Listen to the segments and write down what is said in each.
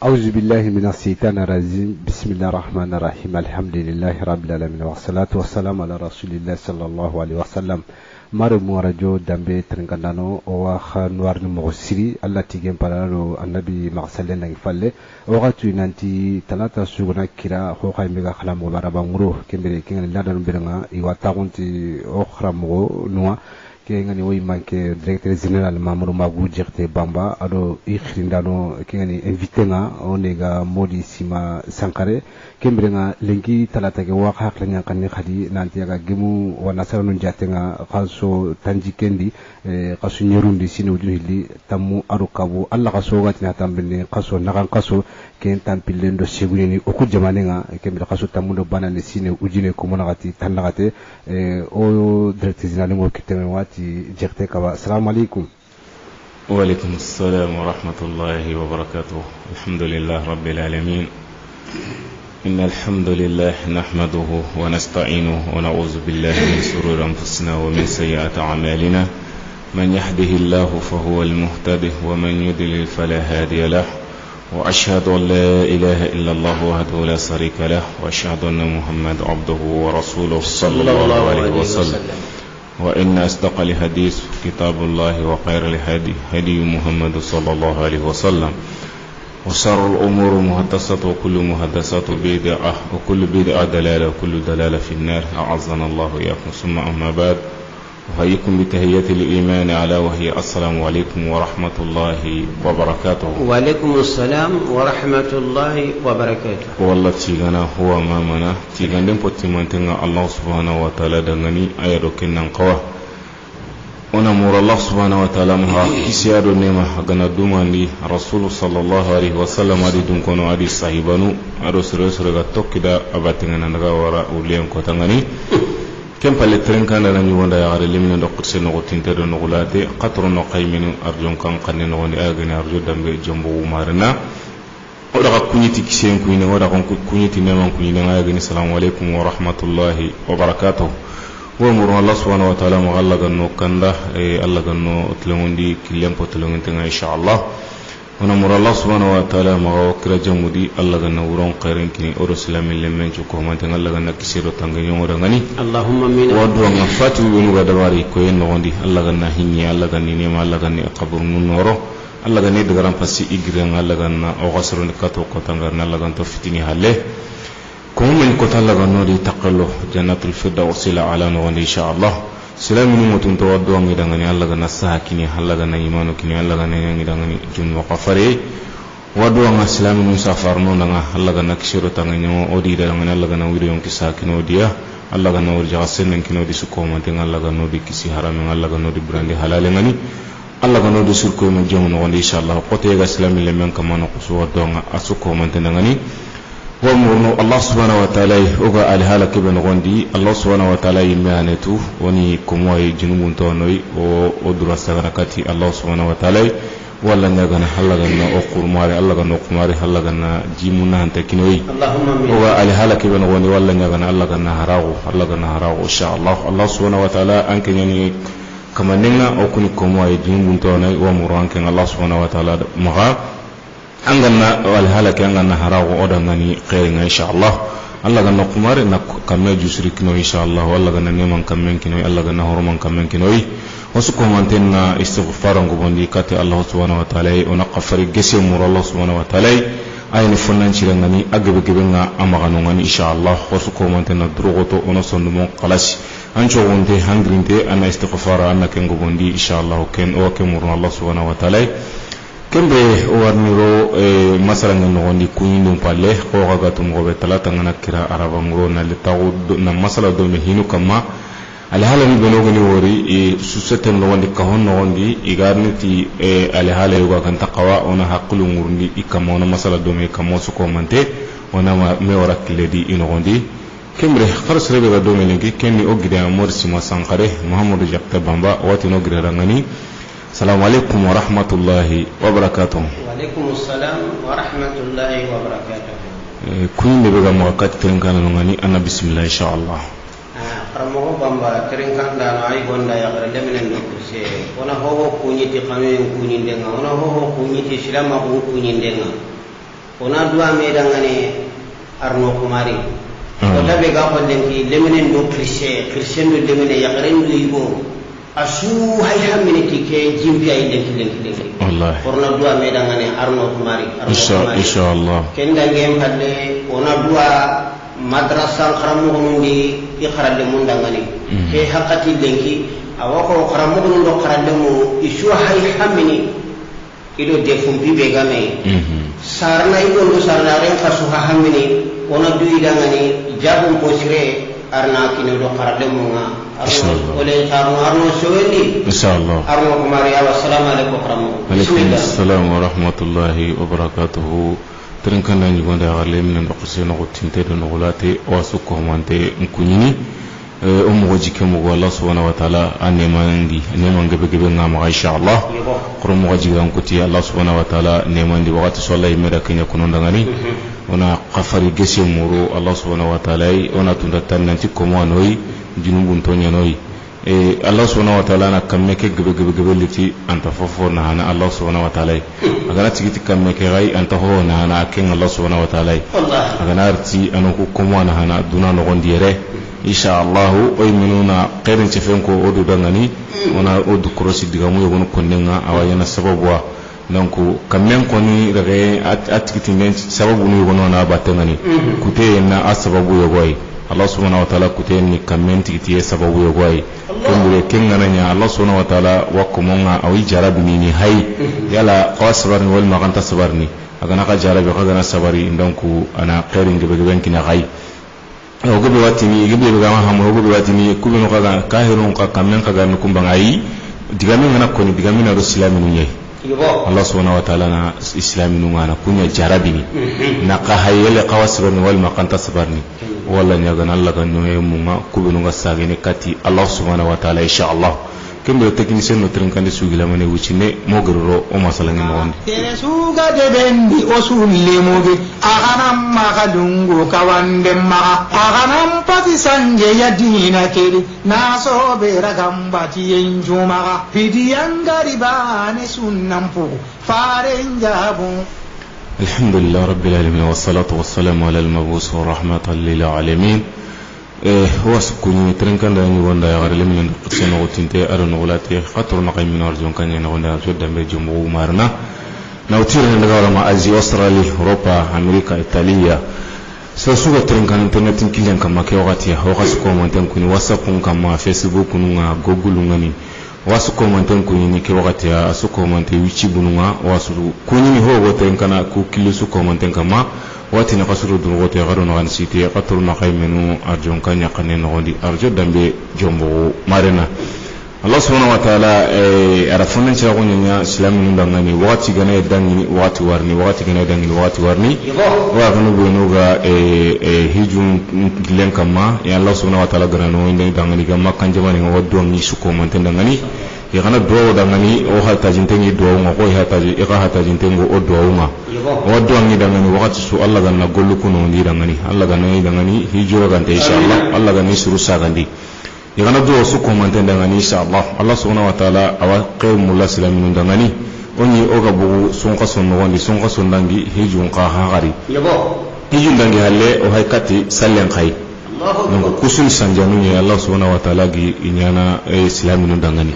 أعوذ بالله من الشيطان الرجيم. بسم الله الرحمن الرحيم. الحمد لله رب العالمين والصلاة والسلام على رسول الله صلى الله عليه وسلم. مرمو رجو دمبي ترنكندانو وخا نوار نمغسري الله تيجن بالارو النبي مغسلين نغفله وقتو نانتي ثلاثة سوغنا كرا خوخاي ميغا خلام غبارا ngro kembere kinga ladan biranga iwatagunti okhramgo noa kengani way manke directeur général Mamadou Magou Djirté Bamba ado ikhrindano kengani invité nga onega modi sima sankare kembrenga lengi talata ke waqa xlanya kanni khadi nanti yaga gemu wana saranu jatenga khaso tanjikendi qasu nyerundi sinu juhili tamu aro kabu alla qaso gatina tambene qaso nagan qaso ken tampilendo seguni oku jamanenga kembre qaso tamundo banane sine ujine ko monagati tanagate o directeur général ngo kiteme wati Djirté Kaba. Assalamu alaikum. Wa alaikum assalam wa rahmatullahi wa barakatuh. Alhamdulillah rabbil alamin. إن الحمد لله نحمده ونستعينه ونعوذ بالله من شرور أنفسنا ومن سيئات أعمالنا من يهده الله فهو المهتد ومن يضلل فلا هادي له وأشهد أن لا إله إلا الله وحده لا شريك له وأشهد أن محمد عبده ورسوله صلى الله عليه وسلم وإن أصدق الحديث كتاب الله وخير الهدي هدي محمد صلى الله عليه وسلم وشر الأمور محدثات وكل محدثات بدعة وكل بدعة دلالة وكل دلالة في النار أعزنا الله وإياكم. ثم أما بعد أحييكم بتحية الإيمان على وهي السلام عليكم ورحمة الله وبركاته. وعليكم السلام ورحمة الله وبركاته. والله تيغانا هو مامنا تيغاندن بوتيمانتنا الله سبحانه وتعالى دغني أيرو كنن قوا ونمر الله سبحانه وتعالى مها كسيادو نيما غنا دوماني رسول صلى الله عليه وسلم ادي دونكونو ادي صاحبانو ادو سرسرغا توكيدا اباتينا نغا ورا اوليان كوتانغاني كم بالي ترنكانا ناني وندا يغار لمن دوكت سي نغو تينتر نغولاتي قطر نقيمن ارجون كان قنن نغوني اغني ارجو دامبي جومبو مارنا oda kunyiti kisen kuyina oda kon kunyiti neman kuyina ngayagini assalamu alaikum wa rahmatullahi wa barakatuh. ومر الله سبحانه وتعالى مغلق أنه كنده الله أنه تلمندي كليم بتلمنتنا إن شاء الله. ونمر الله سبحانه وتعالى مغوكر جمودي الله أنه ورون قيرن كني أرسلام اللمن شكوه مانتنا الله أنه كسير تانغني ورغني. اللهم آمين. ودوا مفاتو بنو دواري كوين نغندي الله أنه هني الله أنه نيم الله أنه قبر نورو الله أنه دعران فسي إجران الله أنه أغسرون كاتو كتانغرنا الله أنه فتني هله. كم من قتال غنودي تقلو جنة الفردوس لا على نغني إن شاء الله. سلام من متون تودوا عن غني الله غنا ساكني الله غنا إيمانو كني الله غنا غني جن وقفري ودوا عن سلام من سافرنا نعا الله غنا كشيرو تانغني أودي دعنا الله غنا ويريون كساكنو ديا الله غنا ورجع سنن كنو دي سكوما تين الله غنا دي كسي حرام الله غنا دي براندي حلال غني الله غنا دي سكوما من جمون غني إن شاء الله قطعي غسلام لمن كمان قصوا دوا أسكوما تنغني. ومرنو الله سبحانه وتعالى أوغا الهالة كبن غندي الله سبحانه وتعالى يمانتو وني كموي جنوبون تونوي ودراسة غنكاتي الله سبحانه وتعالى ولا نغنا الله غنا أقول ماري الله غنا أقول ماري الله غنا جيمونا هنتكينوي أوغا الهالة كبن غندي ولا نغنا الله غنا هراغو إن شاء الله. الله سبحانه وتعالى أنك يعني كما نغنا أكوني كموي جنوبون تونوي ومرو أنك الله سبحانه وتعالى مغا angana wal halaka angana harago odangani khairinga inshallah Allah ganna kumare na kamme jusri kino inshallah Allah ganna neman kammen kino Allah ganna horman kammen kino wasu komantenna istighfaran go bondi kate Allah subhanahu wa ta'ala ona qafari gese mur Allah subhanahu wa ta'ala ayni fonnan cirangani agabe gebenga amagano ngani inshallah wasu komantenna drogoto ona sondumon qalasi ancho wonde hangrinte ana istighfara anna kengo bondi inshallah ken o kemur Allah subhanahu wa ta'ala kembe warniro masala ngondi kuyindo palle ko gagatum go be talata ngana kira araba ngoro na litaw na masala do me hinu kama alhala ni benogo ni wori suseten no wandi ka honno wandi igarniti alhala yugo kan taqwa ona haqulu ngurndi ikama ona masala do me kamo su ko mante ona me wara kiledi ino gondi kembre khalas rebe ga do me lengi kenni ogide amorsi masankare muhammadu jakta bamba wati no gire rangani. السلام عليكم ورحمة الله وبركاته. وعليكم السلام ورحمة الله وبركاته. كل اللي بقى موقعات تلين كان نغني أنا بسم الله إن شاء الله. Ramogo bamba kering kanda no ay gonda ya kare lemenen no kurse ona hoho kunyiti kanu kunyidenga ona hoho kunyiti silama kunyidenga ona dua medangane arno kumari ona be ga kollenki lemenen no kurse no lemene ya kare no ibo asu hay haminiti ke jimbi ay lenki wallahi orna dua medangane arno kumari inshallah kenda ngem halle ona dua madrasa kharamu ngundi ikharade mundangani ke hakati lenki awako kharamu ngundo kharade mu isu hay hamini ido defum bibe game sarna ido sarna ren kasuha hamini ona duidangani jabum posire arna kino do kharade mu nga ole arno sowendi inshallah arno kumari assalamu alaikum warahmatullahi assalam wa rahmatullahi wa barakatuh tren kana ni gonda garle min ndo qisena ko tinte do ngolate o sukko mante nkunyini o mo jike mo Allah subhanahu wa ta'ala anemandi anemanga bege ngama insha Allah qoro mo jigan kuti Allah subhanahu wa ta'ala nemandi wakati sollahi meda kenya kuno ndangani ona qafari gese muru Allah subhanahu wa ta'ala ona tunda tananti ko mo noyi junubun tonya noyi Allah subhanahu wa ta'ala na kamme ke gebe liti anta fofo na hana Allah subhanahu wa ta'ala agana tigiti kamme ke gai anta ho na hana ken Allah subhanahu wa ta'ala agana arti anoku komo na hana duna no gondiere insha Allah o minuna qerin cefen ko odu dangani ona odu krosi digamu yogono konnenga awayana sababwa donc kamme ko ni rege atigiti nen sababu ni yogono na batangani kute na asababu yogoy Allah subhanahu wa ta'ala kuteni kamenti kitiye sababu yogwai kumbure kengana nya Allah subhanahu wa ta'ala wakumonga awi jarabi ni hay yala qasbarni wal maganta sabarni agana ka jarabi agana sabari ndonku ana qerin gebe kina hay o gebe watini gebe gama hamu gebe watini kubino kaga kahirun ka kamen kaga nukumbanga yi digamin ngana koni digamin na islamin nye Allah subhanahu wa ta'ala na islamin ngana kunya jarabi ni na ka hayele qasbarni wal maganta sabarni wala nyaga na Allah ganno e munga kubinu ga sagene kati Allah subhanahu wa ta'ala insha Allah kembe technicien no trinkande sugila mane wucine mo gororo o masalangi no wonde tere suga de bendi o sulle moge aganam magalungu kawande ma aganam pati sanje ya dina kedi naso be ragambati enjuma pidianga ribane sunnampu farenjabu الحمد لله رب العالمين والصلاة والسلام على المبعوث رحمة للعالمين هو سكوني ترنكان داني وندا يغرل من قصنا وتنتي أرن ولاتي خطر نقيم من أرجون كان ينغندا جدا بجمعو مارنا نوتير نغارة مع أزي أسترالي أوروبا أمريكا إيطاليا سوسوغا ترنكان انترنت كيليان كما كي وغاتي وغاسكو مانتن كوني واتسابون كما فيسبوك نونغا جوجل نونغاني wasu komantan kunyini ke wakati ya su komantan wichi bununga wasu kunyini ho wote nkana ku kili su komantan kama wati na kasuru dun wote garo na siti ya katuru na kaimenu arjon kanya kane no ndi arjo dambe jombo marena Allah subhanahu wa ta'ala arafunan cha kunyanya islamin ndangani wati gana dangini wati warni wati gana dangini wati warni wa kanu bunuga hijun gilen kama ya Allah subhanahu wa ta'ala gana no ndang dangani kama kanjamani ngoddo ngi su komantan dangani ya kana do dangani o hata jintengi do ngo ko hata jintengo o do nga waddo ngi dangani wakati su Allah ganna gollu kuno ndi dangani Allah ganna dangani hijo gante inshallah Allah ganni suru sagandi yagana do su komanten dangani inshallah Allah subhanahu wa ta'ala awa qawmul islamin dangani oni oga bugu sun qason no wandi sun qason dangi hijun qa hagari yabo hijun dangi halle o haykati sallen khay donc kusun sanjanu ni Allah subhanahu wa ta'ala gi inyana islamin dangani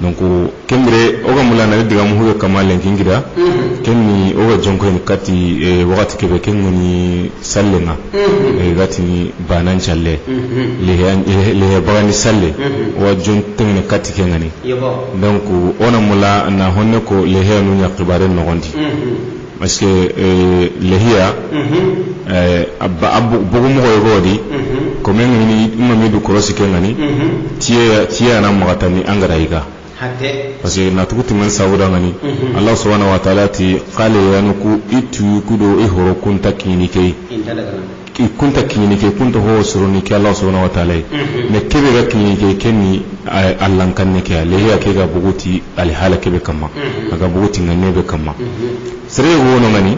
donc kembre oga mulana diga mu huga kamalen kingira kenni oga jonko ni kati wakati kebe kenni sallenga gati ni banan challe le bagani salle wa jonto ni kati kengani donc ona mula na honne ko le henu nya qibare no gondi parce que le hiya abu bugu mo godi ko men ni imami du korosi kengani tiya na mo gatani angara higa parce que na tukuti men sawuda ngani Allah subhanahu wa ta'ala ti qale yanuku itu kudo ihoro kunta kinike kunta kinike kunta ho suruni ke Allah subhanahu wa ta'ala ne kebe ga kinike kenni Allah kanne ke ale ya ke ga buguti al halake be kama aga buguti ngane be kama sere wono ngani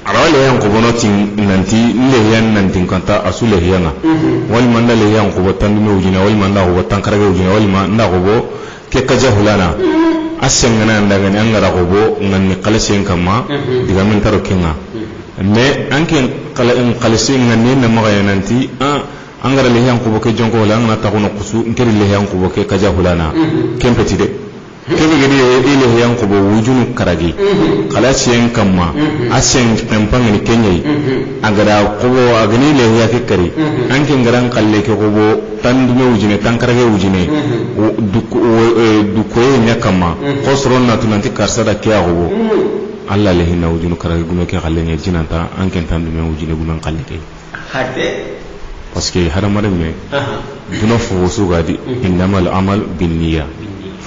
arawale yan ko bonotin nanti lehiyan nantin kanta asu lehiyanga wal man da lehiyan ko botan me ujina wal man da ko botan karage ujina wal man da ko bo ke kaja hulana asen ngana ndaga ni angara ko bo nganni qalsen kama diga min taro kinga me anken qala in qalsen nganni na magaya nanti angara lehiyan ko bo ke jonko wala ngana ta ko no kusu ngeri lehiyan ko bo ke kaja hulana kempeti de kebe gadi ile yan ko bo wujunu karagi kala sen kamma asen pempang ni kenyai agara ko bo agani le ya ke kari anke ngaran kalle ke ko bo tandu me wujine tankarage wujine du ko nya kamma khosron na tunanti karsada kya ko bo alla le hinna wujunu karagi guno ke kalle nya jinanta anke tandu me wujine gunan kalle ke hatte parce que haramare me duno fo sugadi innamal amal binniya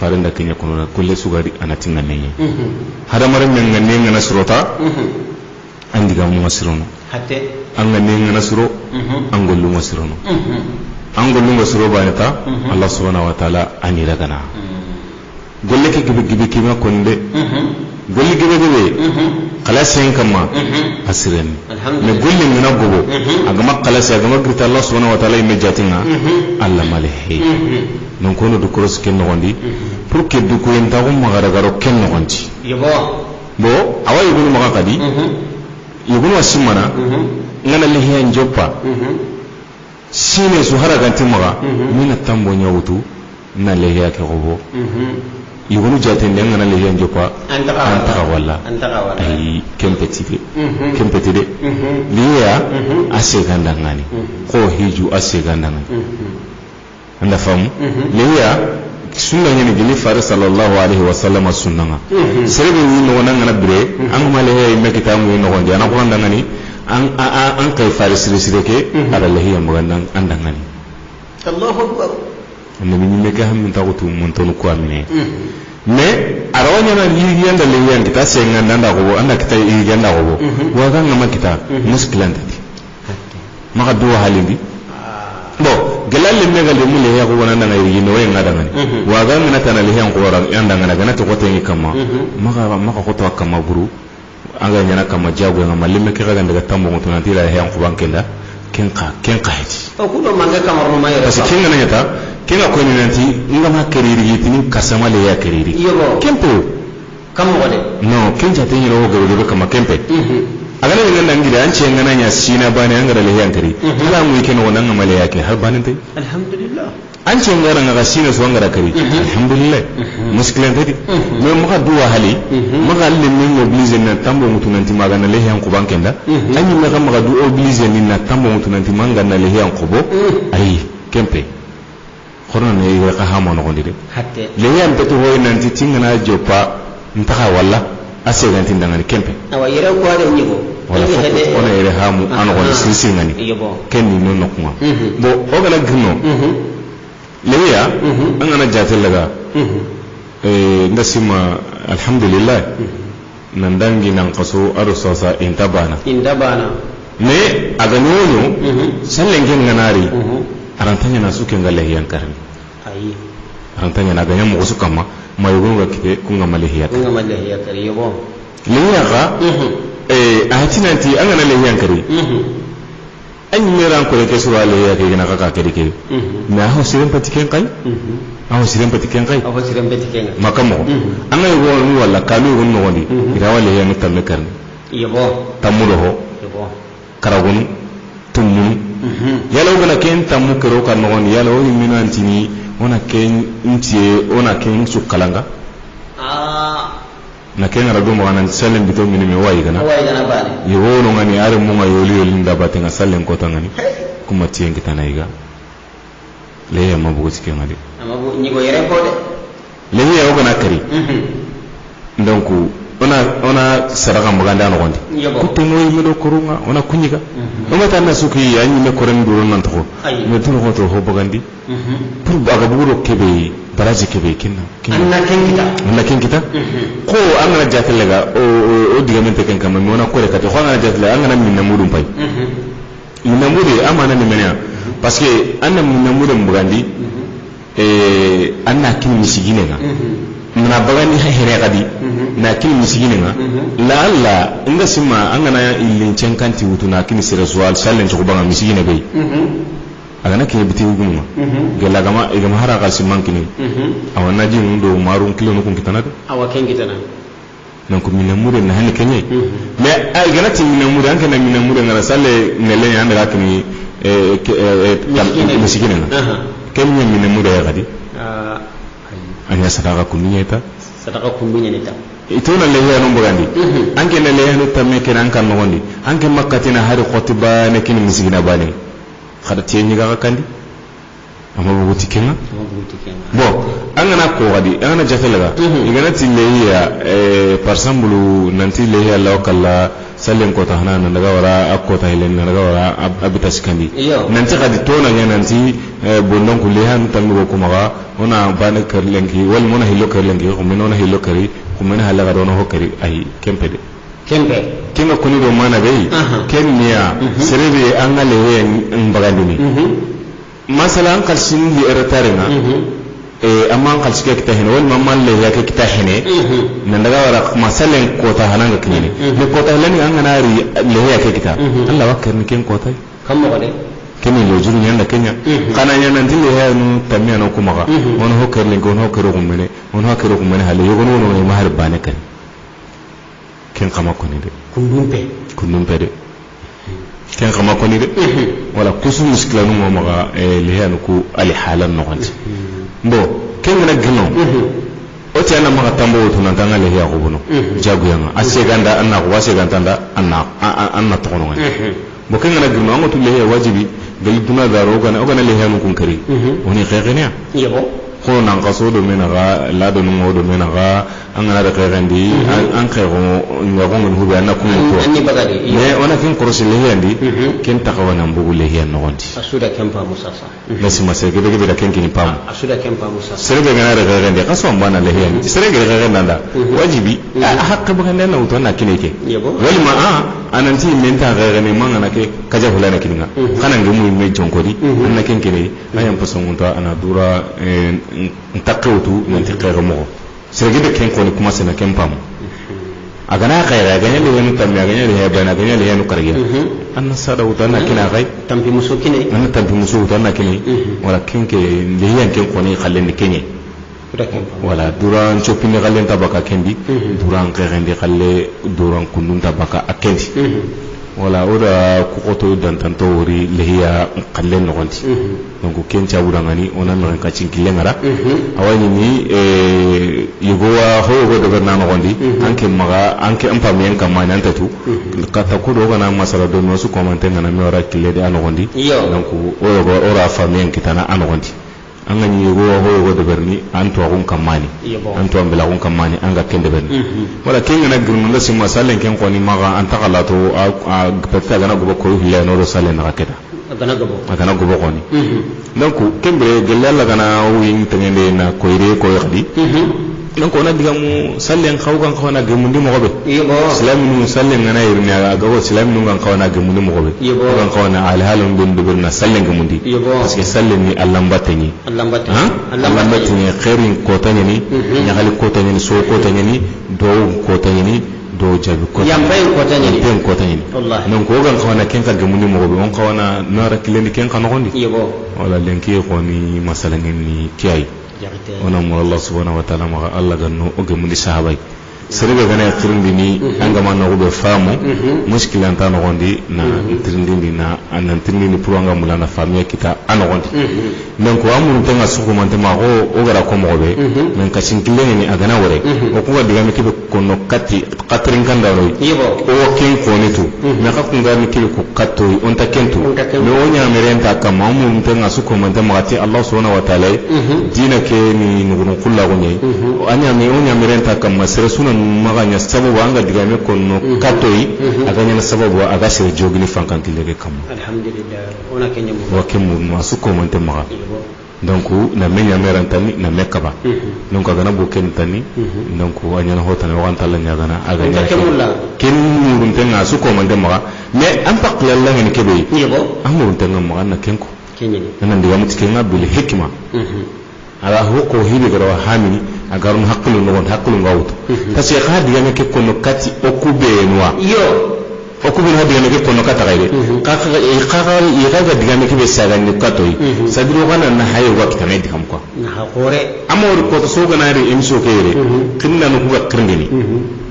farin da kenya kono kulle sugari anati ngane hada mare men ngane ngana surota andi ga mu masrono hatte an ngane ngana suro an gollu masrono an gollu masro banata Allah subhanahu wa ta'ala ani ragana golle ke gibi kima konde golle gibi kala sen kama asiren me golle ngana gobo agama kala se agama grita Allah subhanahu wa ta'ala imme jatinga Allah malehi non kono du cross ken no gondi pour que du ko en taw magara garo ken no gondi yebo bo away gulu maga kadi yugulu wasimana ngana lehiya njoppa sine su haraganti maga mina tambo nyawtu na lehiya ke gobo yugulu jaten den ngana lehiya njoppa antaka walla ay kempetide liya ase gandangani ko hiju ase gandangani anda famu leya sunna nyani gili fare sallallahu alaihi wasallam sunnanga serebe wi no nanga na bre an ma leya me kitamu no gonde ana ko ndangani an kay fare sire ke ara leya mo gandan andangani Allahu akbar annabi ni me ga ham ta ko tum mon tonu ko amine me arawanya na li yanda leya kita se nganda nda ko anda kita yi yanda ko wa ga ngama kita muskilanta di maka duwa halindi bo gelalle megal de mulle ya ko wona na yiri no en ngada ngani wa ga ngana tan le hen ko ran yanda ngana gana to ko tengi kama maka ko to kama buru anga nyana kama jago ngama limme ke ga daga tambo to nan tira hen ko bankenda kenka heti o kudo manga kamar no mayra parce que ngana nyata kenga ko ni nanti ngama keriri yitini kasama le ya keriri yego kempo kamo wade no kenja tenyi ro go kama kempe agana ngana ngira an ce ngana nya sina bani an gara lehiyan kari ala mu yake no wannan amale yake har banin tai alhamdulillah an ce ngara ngaga sina so ngara kari alhamdulillah muskilan tai me muka duwa hali muka alle min oblige na tambo mutunanti magana lehiyan ku bankenda an yi maka muka du oblige ni na tambo mutunanti magana lehiyan ku bo ai kempe khorna ne yi ka ha mo no gondide hatte lehiyan beto hoy nanti tingana jopa ntaka walla ase gantin dangani kempe awa yere ko ade nyigo wala foko ona yere hamu ano ko sisi ngani kenni non nokuma bo o gala gino leya angana jatel laga ndasima alhamdulillah nan dangi nan qaso aro sosa intabana me aga nono sallen gen nganari arantanya na suke ngale yankarni ayi arantanya na ganyamu ko sukama mayugo ga kite kunga malehiya kari yobo leya ga ahatinanti an gana lehiyan kare an yi meran ko ke sura lehiya ke gina kaka kare ke na ho siren patiken kai makamo an ga yugo ni walla kalu gun no woni ira wala lehiya mutamme karni yebo tamudo ho karagun tumun yalo gana ken tamu kero kan no woni yalo ni minantini ona ken intie ona ken sukalanga na kenga rado mo anan salen bito mini me wayi gana bane yewo no ngani are mo ngayoli nda batenga salen ko tangani kuma tiyen kitana iga le ya mabugo tike ngade amabu nyigo yere ko de le ya o gana kari donc ona saraka mbaganda no gondi kutte moy medo korunga ona kunyiga o mata na suki ya nyi me koren duro nan to me duro ko to ho bagandi pour baga buguro kebe baraji kebe kinna anna kenkita ko angana jatel lega o digamente ken kam mo na ko rekate ko angana jatel angana minna mudum pay minna mudi amana ni menya parce que anna minna mudum bugandi anna kin misigine nga agana bagani hene kadi na kin misigine nga la alla inga sima angana illin cenkanti wutuna kin sira suwal sallen to banga misigine bay agana ke biti ugumma gela gama igama hara ka simman kini awana ji ndo marun kilo no kun kitana awa ken kitana nan ko min mure na hanne kenye me ay gana ti min mure an kana min mure ngara salle nele yanda ga kini misigine nga kenya min mure ya kadi anya sadaka kunyeta itona lehe no bugandi anke ne lehe no tamme kenan kan no gondi anke makkatina hari khotiba ne kin misigina bani khada tiyenyi ga kandi amma buguti kenga bo angana ko wadi angana jafelaga igana tilleya par exemple nanti lehe Allah kala sallen ko ta hanana daga wara akko ta hilen daga wara abitas kandi nanti khadi tona nya nanti bondon ko lehe no tamme ko maga ona bana karlengi wal mona hilo karlengi ko menona hilo kari ko mena halaga dono hokari ay kempe kenga kuni do mana be kenya serebe angale we mbagandini masala an kalsin li ertarenga amma an kalsike kita hene wal mamman le ya kita hene nan daga wara masalen kota hananga kinene ne kota lani an ganari le ya kita Allah wakkar ni ken kota kam mo gade kemi lo juru nyanda kenya kana nyanda ndile ya no tamia no kumaga on hokker le gon hokker ko mene on hokker ko mene hale yogo no no mahar bane kan ken kama ko ni de kundumpe de ken kama ko ni de wala kusu musklanu mo maga le ya no ku ali halan no gonti mbo ken na gino o ti ana maga tambo to nan tanga le ya ko bono jagu yanga aseganda anna ko aseganda anna to no ngani bo ken na gino ngotu le ya wajibi gal duna daro ogana le hanu kun kari woni khaykhania yebo ko nan qaso do mena ga la do no do mena ga an ngana da khaykhandi an khaygo ngago ngun hubi anna kun to anni bagadi me ona kin korsi le yandi ken takawana mbugu le yan no gondi asuda kempa musasa nasi masake be be da ken kin pam asuda kempa musasa serbe ngana da khaykhandi qaso ambana le yan serbe khaykhandi nanda wajibi hakka baganda na utona kineke yebo wali ma ananti menta khaykhani mangana ke kaja hulana kininga kana ngumu me jonkodi anna ken kene ayam pasongunta ana dura ntakawtu nanti khayga mo serge de ken ko ni kuma sena ken pam agana khayra ganya le yanu tammi ganya le bana ganya le yanu kargiya anna sada utana kina gai tampi muso kine anna tampi muso utana kine wala ken ke le yan ken ko ni khallen kenye wala duran chopini khallen tabaka kendi duran khayndi khalle duran kundun tabaka akendi wala oda kukoto dantanto wori lehiya khallen no gonti donc ken chawurangani onan no ka cinkille ngara awani ni yugowa hoyo do berna no gondi anke maga anke ampa men kam man antatu kata ko do gana masala do no su commenter ngana mi wara kille de an gondi donc ora famen kitana an gondi angani yugowa hoyo do berni anto gon kam mani anto ambela gon kam mani anga kende berni wala ken ngana gurnu nda sim masalen ken ko ni maga antakala to a petta gana go ko hilla no do salen na keta agana go ko ni donc kembre gelalla gana wi tengende na koyre ko yadi donc ona diga mu sallen khawgan khawana gemundi mo gobe islamu sallen ngana yirni aga go islamu ngan khawana gemundi mo gobe ngan khawana al halum bin dubna sallen gemundi parce que sallen ni Allah batani khairin ko tanyani nyagali ko tanyani so ko tanyani do ko tanyani do jabi ko yambayin ko tanyani wallahi non ko gan khawana ken ka gemundi mo gobe on khawana nara kilendi ken kan gondi wala lenki ko ni masalan ni kiyai ona mo Allah subhanahu wa ta'ala ma Allah ganno o gemundi sahabai serebe gana tirindini anga manno go famu muskil anta no gondi na tirindini na anan tirindini pour anga mulana famille kita ano gondi donc ko amuru tanga suko mante ma o gara ko mo be men kacin kilene ni agana wore o ko ga diga mi kibe kono katti katrin kan dawro o ken ko ne tu me ka kun ga mi kibe ko katto on ta kentu me o nya merenta kam amuru tanga suko mante ma ti Allah subhanahu wa ta'ala dina ke ni ngunu kullu gonye anya me o nya merenta kam masira sunan maganya sababu anga diga me kono katoi aganya na sababu aga sir jogini fankantile ke kam alhamdulillah ona kenya mo wakemu masuko monte maga donc na menya merantani na mekaba donc aga na boken tani donc anya na hotana wanta la nyagana aga nya ken murun tenga suko monte maga mais am pakla la ngene kebe amurun tenga maga na kenko kenyeni nan diga mutike ngabul hikma ala hoko hibe gara hamini agarun haklu no haklu ngawto tasi khadi yana ke kono kati okubenwa yo okubin hadi yana ke kono kata gaire ka digame ke be sagani katoi sadiro kana na hayo wa kitane dikam ko na hore amor ko to soga na re emso kere kinna no kuga krindini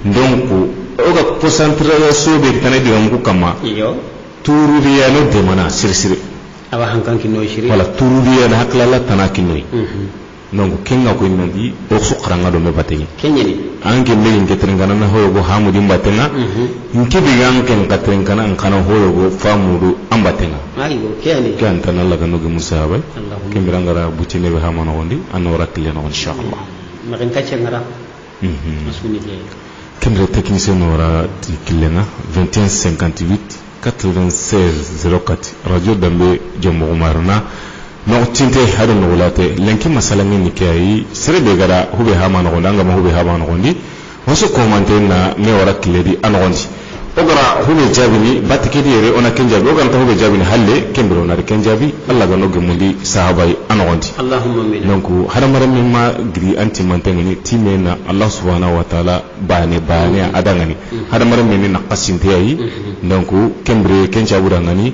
donc oga concentré so be kitane dikam ko kama yo tururiya no de mana sirsiri aba hankan kinno shiri wala tururiya na haklala tanakinoi donc kenga ko nandi o suqranga do me bategi kenyeni anke me nge trengana na hoyo go hamudi mbatenga nke bigan ken katrengana an kana hoyo go famudu ambatenga ayo keni kan tan Allah kan no ge musaba kembirangara bucine be hamano gondi anora kleno inshallah makin kace ngara masuni ke kemre technicien nora tiklenga 2158 96 04 radio dambe jomo marna no tinte hado no late lenki masala ni kai serebe gara hube ha man gonda ngama hube ha man gondi wasu komante na me wara kiledi anondi ogara hube jabini batikedi ere ona kenjabi ogara ta hube jabini halle kembiro na kenjabi Allah ga no gemundi sahabai anondi Allahumma min donc haramara mimma gri anti mantengani timena Allah subhanahu wa ta'ala bane adangani haramara mimma na qasinte yi donc kembre kenjabu dangani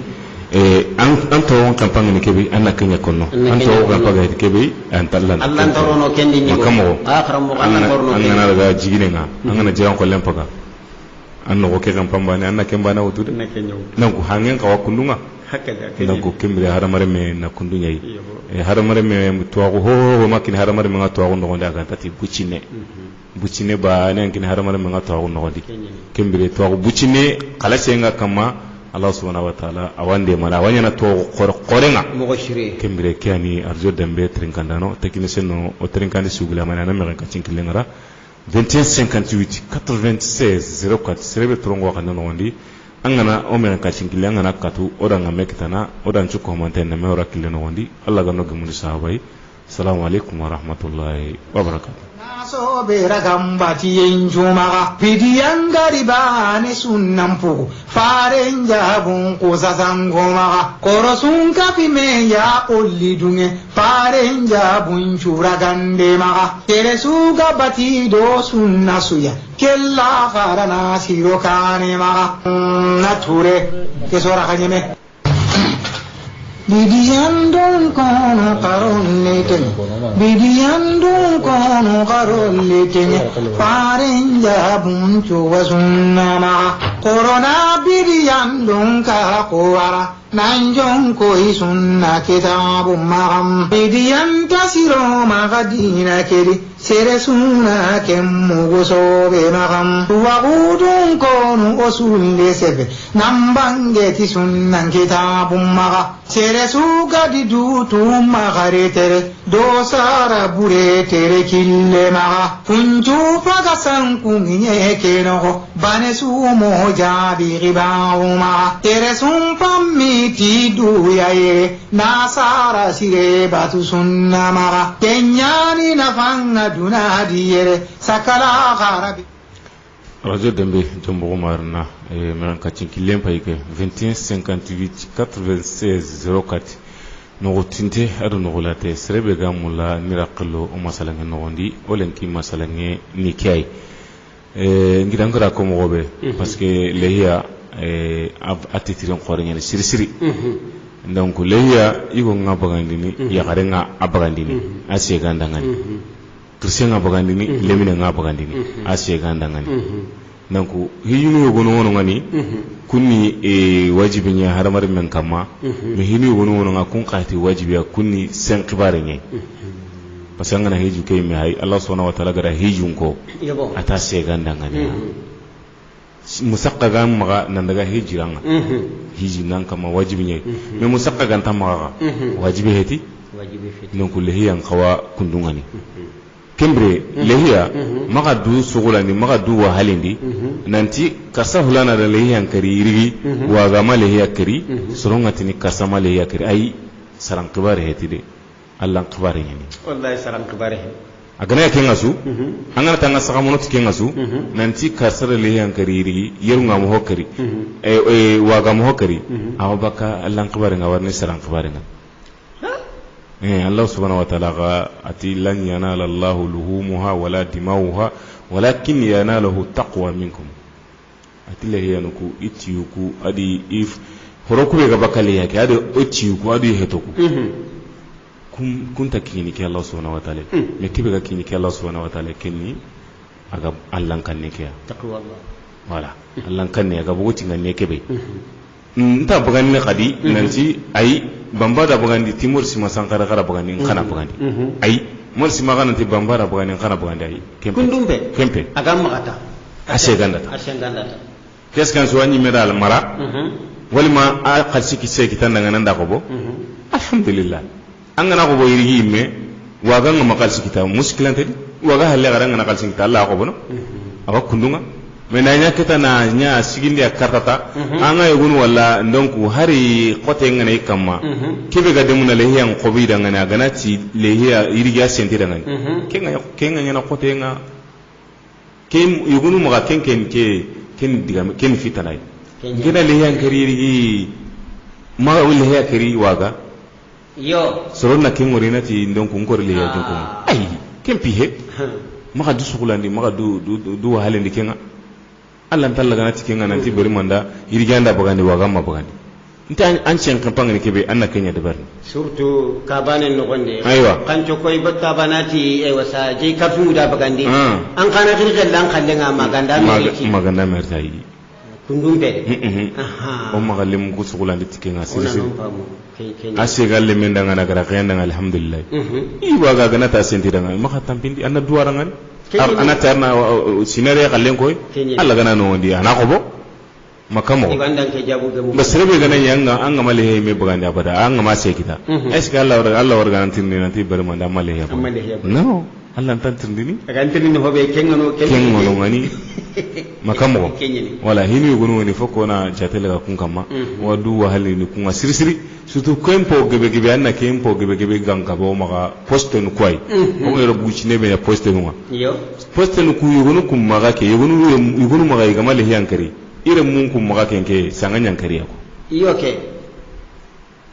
an to campagne ni kebe an nakanya konno an to campagne kebe an tallan Allah torono kendi ni makamo akhram Allah torono an ngana daga jiginenga an ngana jiran ko lempaga an no ke campagne an nakemba na wutude nan ko hangen ka wakundunga hakka nan ko kembe haramare me na kundunya yi haramare me to ho makin haramare me to no gonda kan tati bucine ba nan kin haramare me to no gondi kembe to bucine kala senga kama Allah subhanahu wa ta'ala awande mala wanyana to qorenga mo shiri kembire kiani arjo dambe trinkandano technicien no o trinkandi sugula manana me ka cinkilengara 2158 96 04 serebe trongo kana no ndi angana o me ka cinkilenga na katu odanga mekitana odan chu commentaire na me ora kileno ndi Allah ga no gumu sahabai assalamu alaikum wa rahmatullahi wa barakatuh so bera gambati enjumaga bidiyan garibane sunnampu farenja bun kusasangoma korosun kafi me ya ollidunge farenja bun churagande maga teresu gabati do sunnasuya kella farana sirokane maga nature kesora kanyeme Bidiandun kono karolleteng Bidiandun kono karolleteng Parenja buncu wasunnama Corona bidiandun kakuara Nanjong koi sunna kitabum magam Bidian tasiro magadina kedi Sere sunna kemmu gosobe magam Wagudun kono osulle sebe Nambangeti sunna kitabum maga Sere suga di dutu magare tere Dosara bure tere kille maga Funju fagasan kunginye kenoho Bane sumo jabi ribahu maga Tere sumpammi tidu yaye nasara sire batu sunna maga kenyani nafanga dunadi yere sakala kharabi radio dembe jombo marna meran kacin killen payke 2158 96 04 no tinte adu no late serebe gamula miraqlo o masalange no ndi olenki masalange ni kay ngidangara ko mo gobe parce que lehiya atitiren qorenya siri donc leya igo ngabagandini ya garenga abagandini ase gandangani christian abagandini lemina ngabagandini ase gandangani donc hiyunu yogono wono ngani kunni wajibi nya haramar men kama mi hinu yogono wono ngakun qati wajibi ya kunni sen khibare nye parce que ngana hiju kay mi hay Allah subhanahu wa ta'ala gara hijun ko ata se gandangani musaqqa gan maga nan daga hijiranga hiji nan kama wajibi ne me musaqqa gan ta maga wajibi heti non ko lehiyan qawa kundungani kembre lehiya maga du sugulani maga du wa halindi nanti kasa hulana da lehiyan kari irigi wa ga malehiya kari surongati ni kasa malehiya kari ai saran kibare heti de Allah kibare yani wallahi saran kibare agana kenga su angana tanga saka monoti kenga su nanti kasara le yankari yerunga mo hokari waga mo hokari awbaka allan khabare nga warni saran khabare nga Allah subhanahu wa ta'ala ga ati lan yanala Allahu luhumuha wala dimawuha walakin yanalahu taqwa minkum ati le yanuku itiyuku adi if horoku be ga bakale yake adi itiyuku adi hetoku kun ta kini ke Allah subhanahu wa ta'ala me kibe ga kini ke Allah subhanahu wa ta'ala kenni aga Allah kan ne ke taqwa Allah wala Allah kan ne ga buguti nganne kebe nta bagani ne kadi nanti ai bamba da bagandi timur sima sankara kara bagandi kana bagandi ai mol sima kana ti bamba da bagandi kana bagandi ai kundumbe kempe agam makata ashe gandata keskan so anyi medal mara walima a khalsi ki se kitan daga nan da ko bo alhamdulillah an gana ko bo yiri me waga ngama khalsi kita muskilante waga halle garanga na khalsi kita Allah ko bono aba kundunga menanya kita na nya sigindi akartata anga yugun walla ndonku hari qote ngane kamma kebe ga demuna lehiyan qobi daga na ganati lehiya iriga senti daga kenga nya na qote nga ken yugunu maga ken diga ken fitanai gina lehiyan kariri ma lehiya kari waga yo soronna ken ngorina ti ndonku ngor lehiya jonko ai ken pihe maga dusukulandi maga du halendi kenga Allah talla gana cikin nanti bari manda iriganda bagandi wagama bagandi nta an cen kampang ni kebe anna kenya de barni surtout kabane no gonde aywa kan to koy batta banati e wasa je kafu da bagandi an kana kirgal dan kallenga maganda mertai kundum be o magalim ko sugulandi tikenga sirisi ase galle men danga na gara kayanda alhamdulillah I waga gana ta senti danga maka tampindi anna duwarangan ana tarna sinare kallen koy Allah gana no ndi ana ko bo makamo ibandan ke jabu be basrebe gana yanga an ga male me buganda abada an ga ma sai kita eske Allah war garantin ni nanti bar manda male ya no Allah tan tindini garantin ni hobe kengano ngani makamo wala hini gonu ni foko na jatele ga kun kama wadu wa hali ni kun sirisiri surtout kempo gebe anna kempo gebe ganga bo maga poste no kwai o ngero buci ne be ya poste no yo poste no ku yugonu kum maga ke yugonu maga ga male yankari ire mun kum maga kenke sanganyan kariya ko iyo ke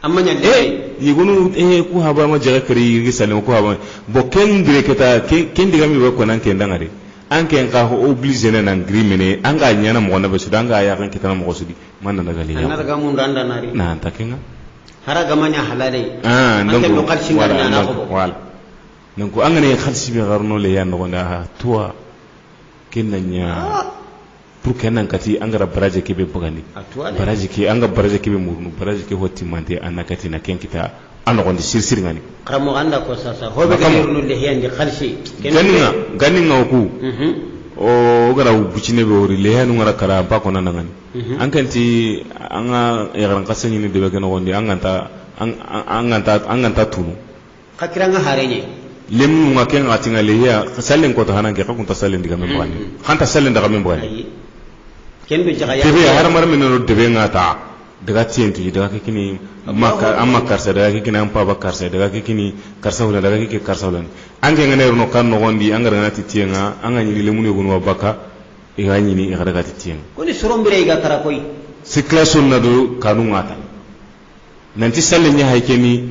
amma nyande yugonu ku haba ma jaga kari yigi salim ku haba bo ken dire keta ken diga mi ko nan ken dangare an ken ka ho obligé na nan grimene an ga nyana mo na be su danga ya kan kitana mo sudi man na daga le ya na daga mun randa nari na ta kenga haraga manya halale ndongo no kalsi ngana na ko wala ndongo an ne khalsi be garno le ya no nda tuwa kenanya pour kenan kati an gara baraje ke be bugani baraje ke an ga baraje ke be murnu baraje ke hotti mante an nakati na ken kita an ko ndi sirsir ngani karamo anda ko sasa hobe ke murnu le yandi khalsi ganinga ku o gara bucine be wori le hanu ngara kala ba ko nan ngani an kanti an ga yaran kasani ni de be gano gondi an ganta tunu kakiranga harenye lemu ngaken atinga le ya salen ko to hanange ka kun ta salen diga men bani hanta salen daga men bani ken be jaga ya tebe har mar men no debe ngata daga tientu daga kini makka amma karsa daga kini am pa bakarsa daga kini karsa wala daga kini karsa wala ange ngane no kan no gondi angara ngati tienga anga ni lemu ne gonu baka e ganyi ni e daga tienga ko ni sorombire ga tara koy siklason na do kanu ngata nanti salen nya haykeni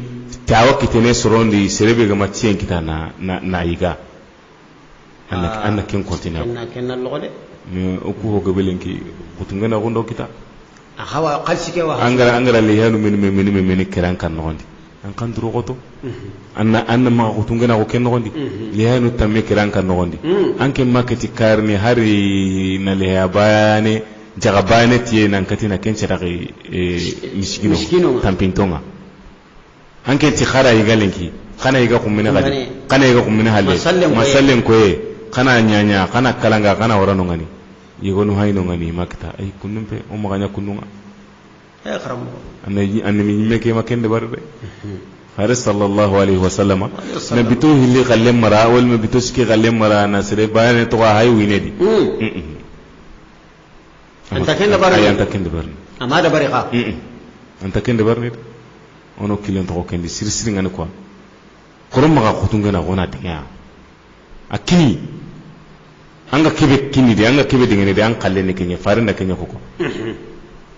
tawa kitene sorondi serebe ga matien kita na iga anna ken continue ken na logode me oku ho gabelenki butunga na gondo kita hawa qalsike wa angara le yanu men kiran kan nondi an kan duro goto anna ma butunga na ko ken nondi le yanu tamme kiran kan nondi anke makati karni hari na le yabane jagabane tie nan katina ken ceraki miskino tampintonga anke ti khara yigalenki kana yiga kumina gadi kana yiga kumina halle masallen koye kana nyanya kana kalanga kana warano ngani yigonu hayno ngani makta ay kunnumpe o maganya kunnunga kharam anni mi meke makende barbe haris sallallahu alaihi wasallam nabitu hilli khallem mara wal nabitu ski khallem mara nasre bayane to hay winedi anta kende barne amma da bariqa anta kende barne ono kilen to kendi sirsiri ngani quoi korom maga khutunga na gona dinga akini anga kebe kini de anga kebe dingene de an kalle ne kenya farin da kenya koko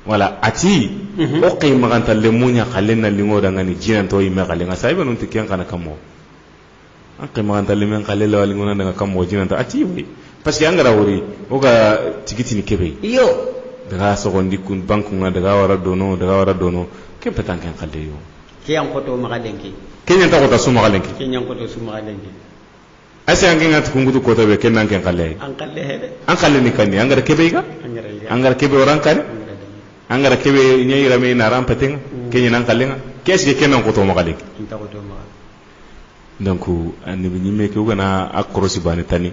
wala ati o kay maganta le munya khalen na lingo da ngani jinan to yime khalen nga sai banun tiken kana kamo an kay maganta le men khalen la lingo na kamo jinan ta ati wi parce que angara wori o ga tikiti ni kebe yo daga so gondi kun banku nga daga wara dono ke petan ken khalle yo ke an koto magalenki kenya ta ko ta suma galenki kenya koto suma galenki ase an kenga tukungutu ko to be kenan ken khalle an kalle hede an khalle ni kandi angara kebe ga angara kebe oran kare angara kebe nyai rame na ram patenga kenya nan kallenga kesi ke kenan ko to magalek inta ko to magal donc ani bi nyime ke ugana akrosi bani tani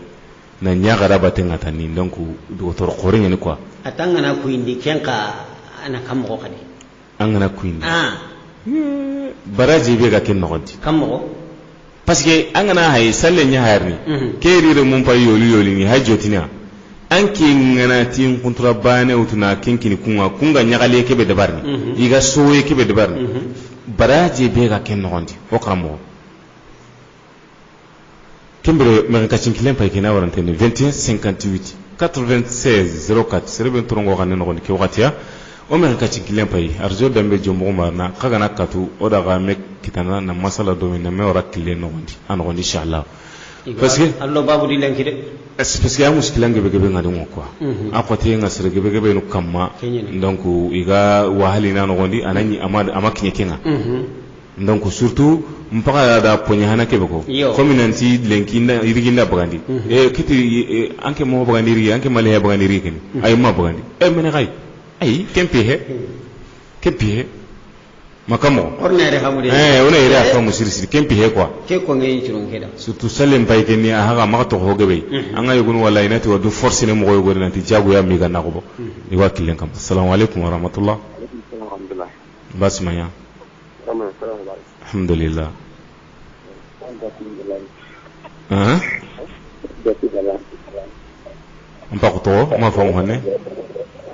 na nyaga raba tenga tani donc do to ko renya ni quoi atanga na ku indi kenka ana kam ko kadi angana ku indi baraji be ga ken nogonti kam ko parce que angana hay salle nya hayarni ke rire mun pa yoli ni hajjotina anki ngana tin kuntura bane utuna kinkini kunga nyagale kebe dabarni iga soye kebe dabarni baraje be ga ken nogondi o kamo kembere men ka cinkilem pay kina warantene 21 58 96 04 serben torongo kan nogondi ke wakatia o men ka cinkilem pay arjo dambe jombo marna kaga nakatu o daga mek kitana na masala do men me wara kille nogondi anogondi inshallah parce que allo babu di lenki de parce que amus kilange be gebe ngadu quoi akote nga sere gebe gebe no kamma donc iga wahali na no gondi anani ama kinyekenga donc surtout mpaka da ponya hana kebe ko comme nanti lenki nda iriginda bagandi kiti anke mo bagandi ri anke male bagandi ri ken ay ma bagandi mena kay ay kempi makamo ordinaire hamude ona ire afamu sirisi kempi he quoi ke ko ngi ciron keda surtout salem bay ke ni haga ma to ho gebe anga yugun wallahi nati wadu force ne mo go go nanti jagu ya mi ganna ko bo ni wakilen kam assalamu alaikum wa rahmatullah alhamdulillah basmaya alhamdulillah ampa ko to ma famu hanne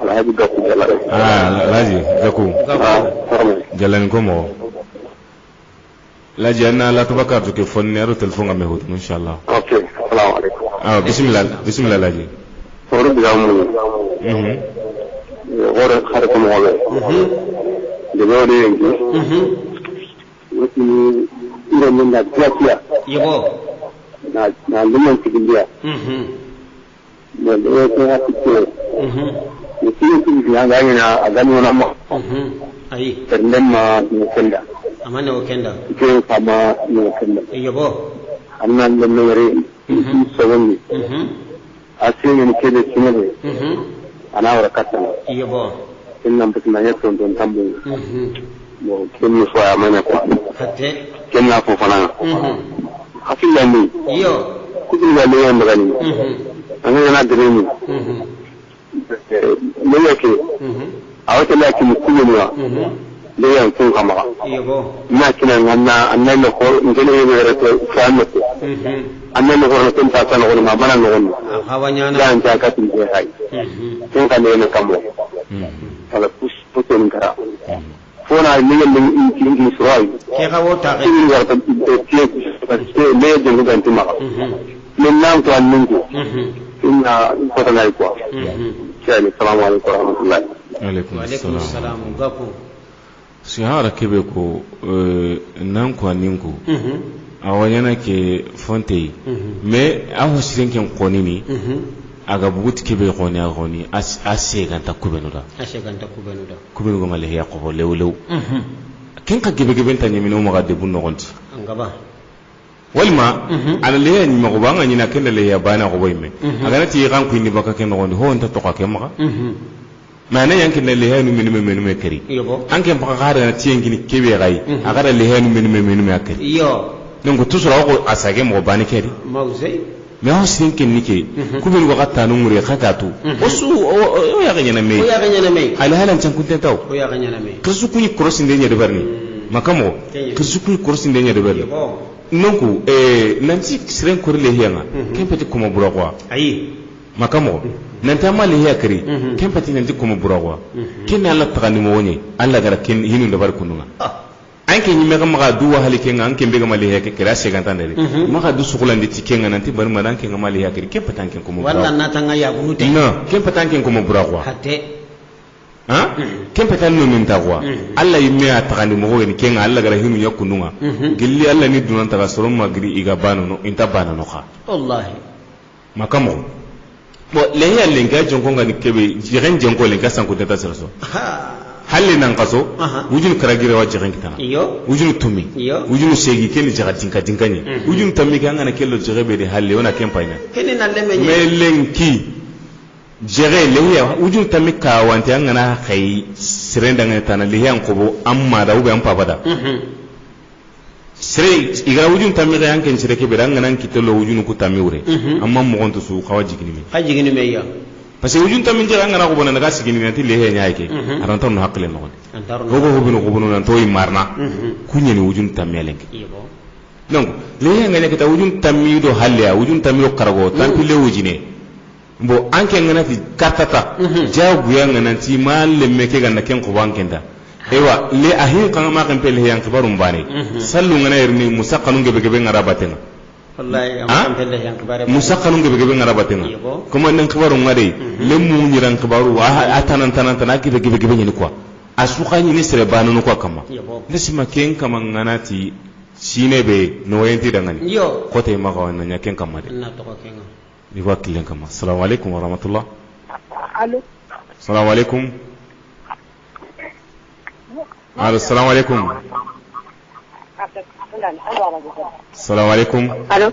alhaji gaku alhaji gaku jalan ko mo laji anna la tabakar to ke fonni aro telefon am hewt inshallah okay assalamu alaikum bismillah laji woro bi gamu woro xare ko mo wala de wodi ngi wuti iro min na tiya yebo na liman tigindia de de ko hakki ni kini ya ga ina a gani wannan ma ayi sannan ma ni kenda amana o kenda ke kama ni kenda yebo annan da mere sawani asini ni kede sinere ana wara katana yebo innan bitin ya ton don tambo mo kin so ya mana ko hatte kin na ko fana hakilla ni yo kudin da ne yan magani an yana da ni ne yake a wata lakin kullunwa da yan kun kama yebo ina kina wannan annan da ko ngene ne da ta samu annan da ko tun ta sana ko ma bana no hawanya na dan ta ka tin je hai tun ka ne kamo ala putin kara fona ne yin in Israel ke ka wota ke ni wa ta ke ne da gudan tuma min nan to annin ku inna ko ta nai ko assalamu alaikum warahmatullahi alaikum assalam gako sihara kebe ko nan kwanin ku a wanyana ke fonte me a hosirin ken koni ni aga bugut kebe koni a koni ase ganta kubenu da kubenu gama lehe ya kobo lewlew ken ka gebe gebe ta nyemino maga de bunno gonti angaba walma ala lehe ni mago banga nyina ken lehe ya bana ko boyme aga nati kan ku ni baka ken gondi ho nta to ka ken maga mana yankin da lehenu menu kari an kan baka kada na tiyen gini kebe gai a kada lehenu menu kari yo donc tusura ko asage mo bani kedi mawzai me ho sinkin nike kubin ko katta no muri katatu osu o ya ganya na me ala halan can kunta taw o ya ganya na me kasu kuni crossing de nya de barni makamo kasu kuni crossing de nya de barni donc nanti siren ko le hianga kempeti ko mo bura ko ayi makamo nanta mali ya kari kempeti nanti ko mo bura ko ken Allah tagani mo woni Allah gara ken hinu da bar kununga anke nyi mega maga duwa halike nga anke mbega mali heke kira seganta ndere maga du sukulan di tikenga nanti bar ma danke nga mali heke ke patanke ko mo walla na tanga ya bunute no ke patanke ko mo burawa hatte ha kempetan no min taqwa alla yimme ataqani mo ni kenga alla gara hinu yakununga gilli alla ni dunan taga soron magri iga banu no inta bana no kha wallahi makamo bo leya lenga jonko ngani kebe jigen jonko lenga sanko data sarso halle nan kaso wujun karagire wa jigen kitana iyo wujun tumi wujun segi ken jaga tinka tinkanye wujun tammi kan ngana kello jigebe de halle ona kempayna ken nan le menye melenki jere leya wujun tammi ka wante an ngana kai sirenda ngana tana leyan ko amma da ube an pabada sire igara wujun tammi ga yanken sire ke beran ngana kitelo wujun ku tammi wure amma mo gonto su kawa jigini me ya parce que wujun tammi jere ngana ko bonan ga sigini nanti lehe nyaake aran tan no hakle no go bono nan toy marna kunyeni wujun tammi lenke donc lehe ngana kita wujun tammi do halle wujun tammi do karago tampi le wujine bo anke ngana ti katata jagu ya ngana ti malle meke ganna ken ko bankenda ewa le ahin kan ma kan pele yan kibarum bane sallu ngana yerni musaqqanun gebe ngara batenga wallahi am kan pele yan kibare musaqqanun gebe ngara batenga kuma nan kibarum ngade le mu nyiran kibaru atanan gebe ni kwa asukani ni sere bananu kwa kama lesima ken kama ngana ti shine be no yenti dangani ko te ma ko nan ken kama de na to ko kenga ni wakilen kama assalamu alaikum wa rahmatullah allo assalamu alaikum allo assalamu alaikum assalamu alaikum allo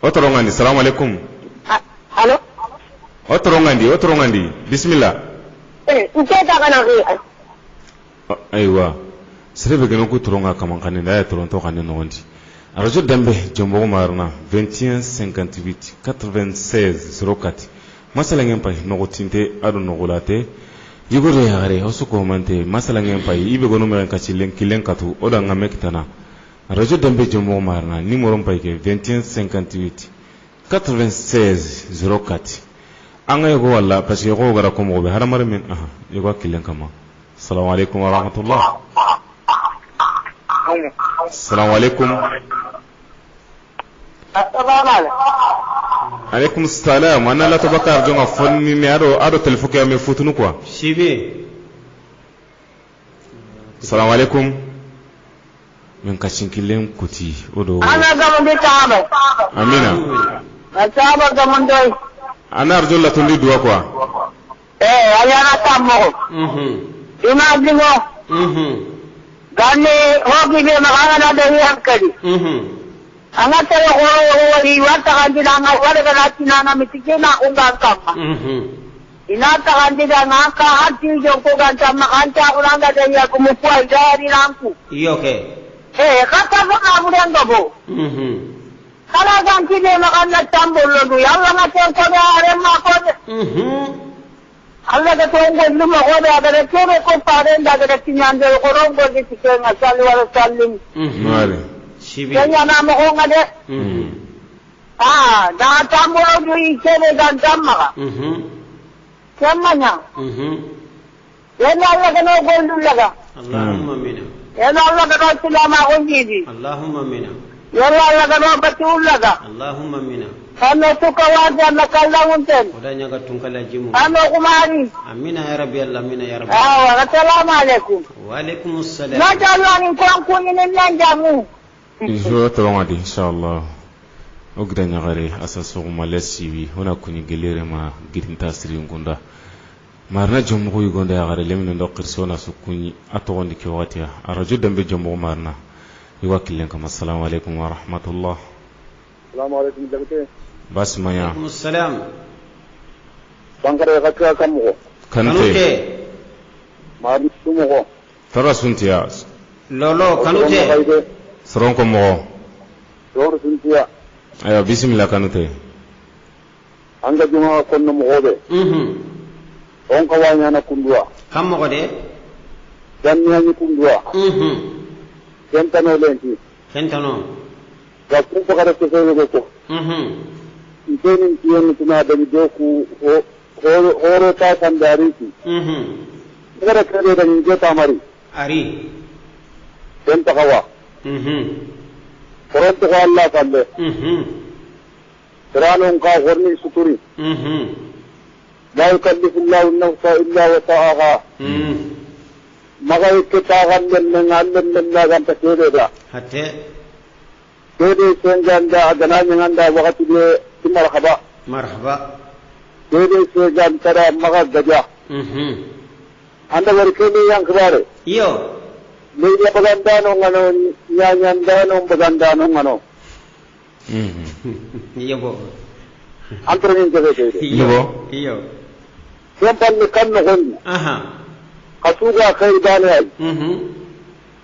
otorongandi assalamu alaikum allo otorongandi bismillah nteta kana aywa sirebe gano ku toronga kaman kan da ya toronto kan no wondi arajo dambe jombo marna 21 58 96 04 masala ngem pay no tinte adu no golate yigore yare hosu ko mante masala ngem pay ibe gono me kan kilen katu oda ngame kitana arajo dambe jombo marna numéro pay ke 21 58 96 04 anga yego walla parce que yego gara ko mo be haramare men yego kilen kama assalamu alaikum wa rahmatullah assalamu alaikum alaikum salam ana la tabakar jonga fonni ne ado telefo ke me futunu quoi sibi assalamu alaikum men kacin kilen kuti odo ana gamu de taaba amina taaba gamu doy ana arjo la tundi duwa quoi ayana tammo ima dingo ganne hoki be magana da yankari anga tere wori wata kandida nga wale kana tinana mitikena unga kama ina ta kandida nga ka hati joko ganta makanta ulanga da ya kumupua gari lanku iyo ke kata fana murengo bo kala ganti be magana tambolo du yalla na tenko da arema ko Allah da tongo luma ko da da kere ko pare da da tinyande ko rongo di tikenga sallu ala sallim mare sibi ya na mo ko ngade da tambo du ikere da damma semanya yana Allah da no goldu laga Allahumma mina yana Allah da no tilama ko jidi Allahumma mina yana Allah da no batul laga Allahumma mina ano tukawaja na kalawunten odanya ga tunkala jimu ano kumari amina ya rabbi Allah amina ya rabbi assalamu alaikum wa alaikum assalam na jalwani ko kunni nan jamu ijo tawadi inshallah ogdanya gare asaso malasibi hona kuni gelere ma girin tasiri ngunda marna jomo ko yugonda ya gare lemino ndokir sona sukuni atogondi ke watiya arajo dambe jomo marna yiwakilen kama assalamu alaikum wa rahmatullah assalamu alaikum dagte basmaya alaikum assalam bangare ka kamugo kanute marni tumugo tara suntiya lolo kanute soronko mo dor suntiya ayo bismillah kanute anga juma konno mo gobe on ka wanya na kundua kam mo de janni ni kundua kentano lenti kentano ga ku ko kada ko ko itenin tiyen tuna da doku horo ta sandari ki kada kare da ni ta mari ari kenta kawa koronto ko Allah kalle ranon ka horni suturi la yukallifu Allahu nafsan illa wus'aha maga ikkitagan men allen men nagan ta kede da hatte kede senganda adana nyanda wakati le marhaba kede senganda maga gaja anda warkene yang kebare iyo ne ya bagandano ngano nyanyandano bagandano ngano iyo bo antrenin kede iyo sempan kan ngon kasuga kai bane ai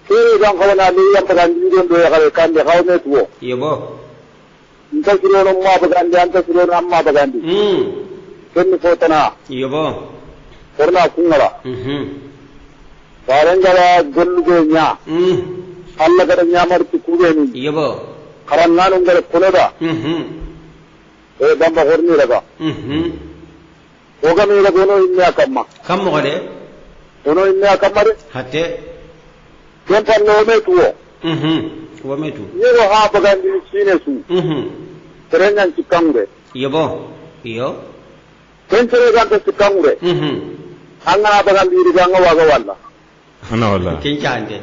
kere dan kawana ne yan bagandi don do ya kare kan da kawne tuwo iyo bo nta sirono ma bagandi anta sirono amma bagandi kenni fotana iyo bo korna kungala barangala gollugo nya alla kada nya marti kubeni iyo bo karannanu ngale kuloda e bamba horni raga ogami raga no inna kamma gode ono inna kamma de hatte kempa no me tuwo wo metu yego ha bagandi sine su terenyan cikangre iyo bo iyo tentere ganta cikangre anna bagandi riga ngawaga walla ana walla kincande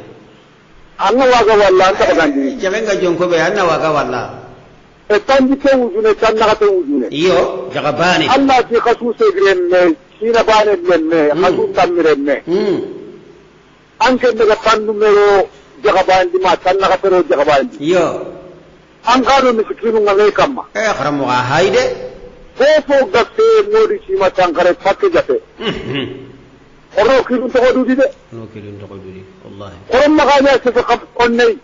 anna waga walla anta bagandi jabenga jonko be anna waga walla e tanji ke wujune tanna te wujune iyo jagabani Allah ti khasuse gremme sina bane blemme khasu tamiremme anke daga tandu mero jagabandi ma tanna ka pero jagabandi iyo an kanu miskinu ngale kamma kharamu ga haide fofo gatte modi sima tankare pakke jate oro kiru to godudi de no kiru to godudi wallahi korom maganya se ko khaf onnay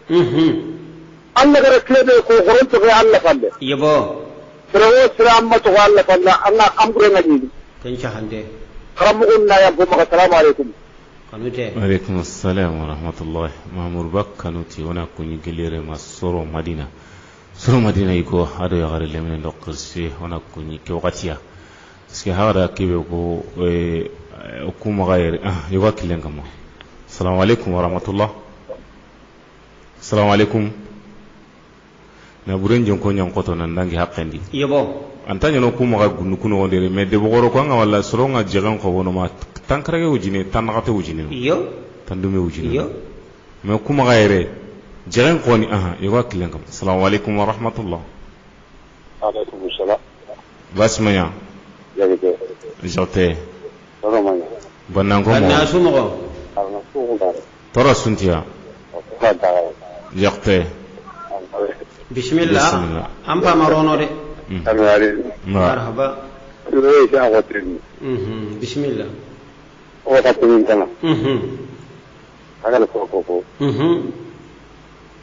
Allah gara klebe ko korom to Allah falle yebo pero sira amma to Allah falle Allah amgure ngani kan shahande karamugun na ya goma assalamu alaikum kanute alaikum assalam wa rahmatullah mamur bakkanuti wana kunyi gelere masoro madina soro madina iko hado ya gare lemene dokirse wana kunyi ke wakatiya ske hawada kibe ko kuma gaire yoga kilen kama assalamu alaikum wa rahmatullah assalamu alaikum na buren jon ko nyam koto nan dangi haqqendi yebo antanya no kuma ga gunu kuno wondere me de bogoro ko nga walla soro nga jegan ko wono ma tankrage wujine tanakate wujine iyo tandume wujine iyo me kuma gaire jegan ko ni yoga kilen kama assalamu alaikum wa rahmatullah alaikum assalam basmaya yagete jote romanya bannan ko mo banna sumo arna suuda toro suntiya fada yakte bismillah ampa marono de tamari marhaba sure ya watin bismillah o ta tin kana agala ko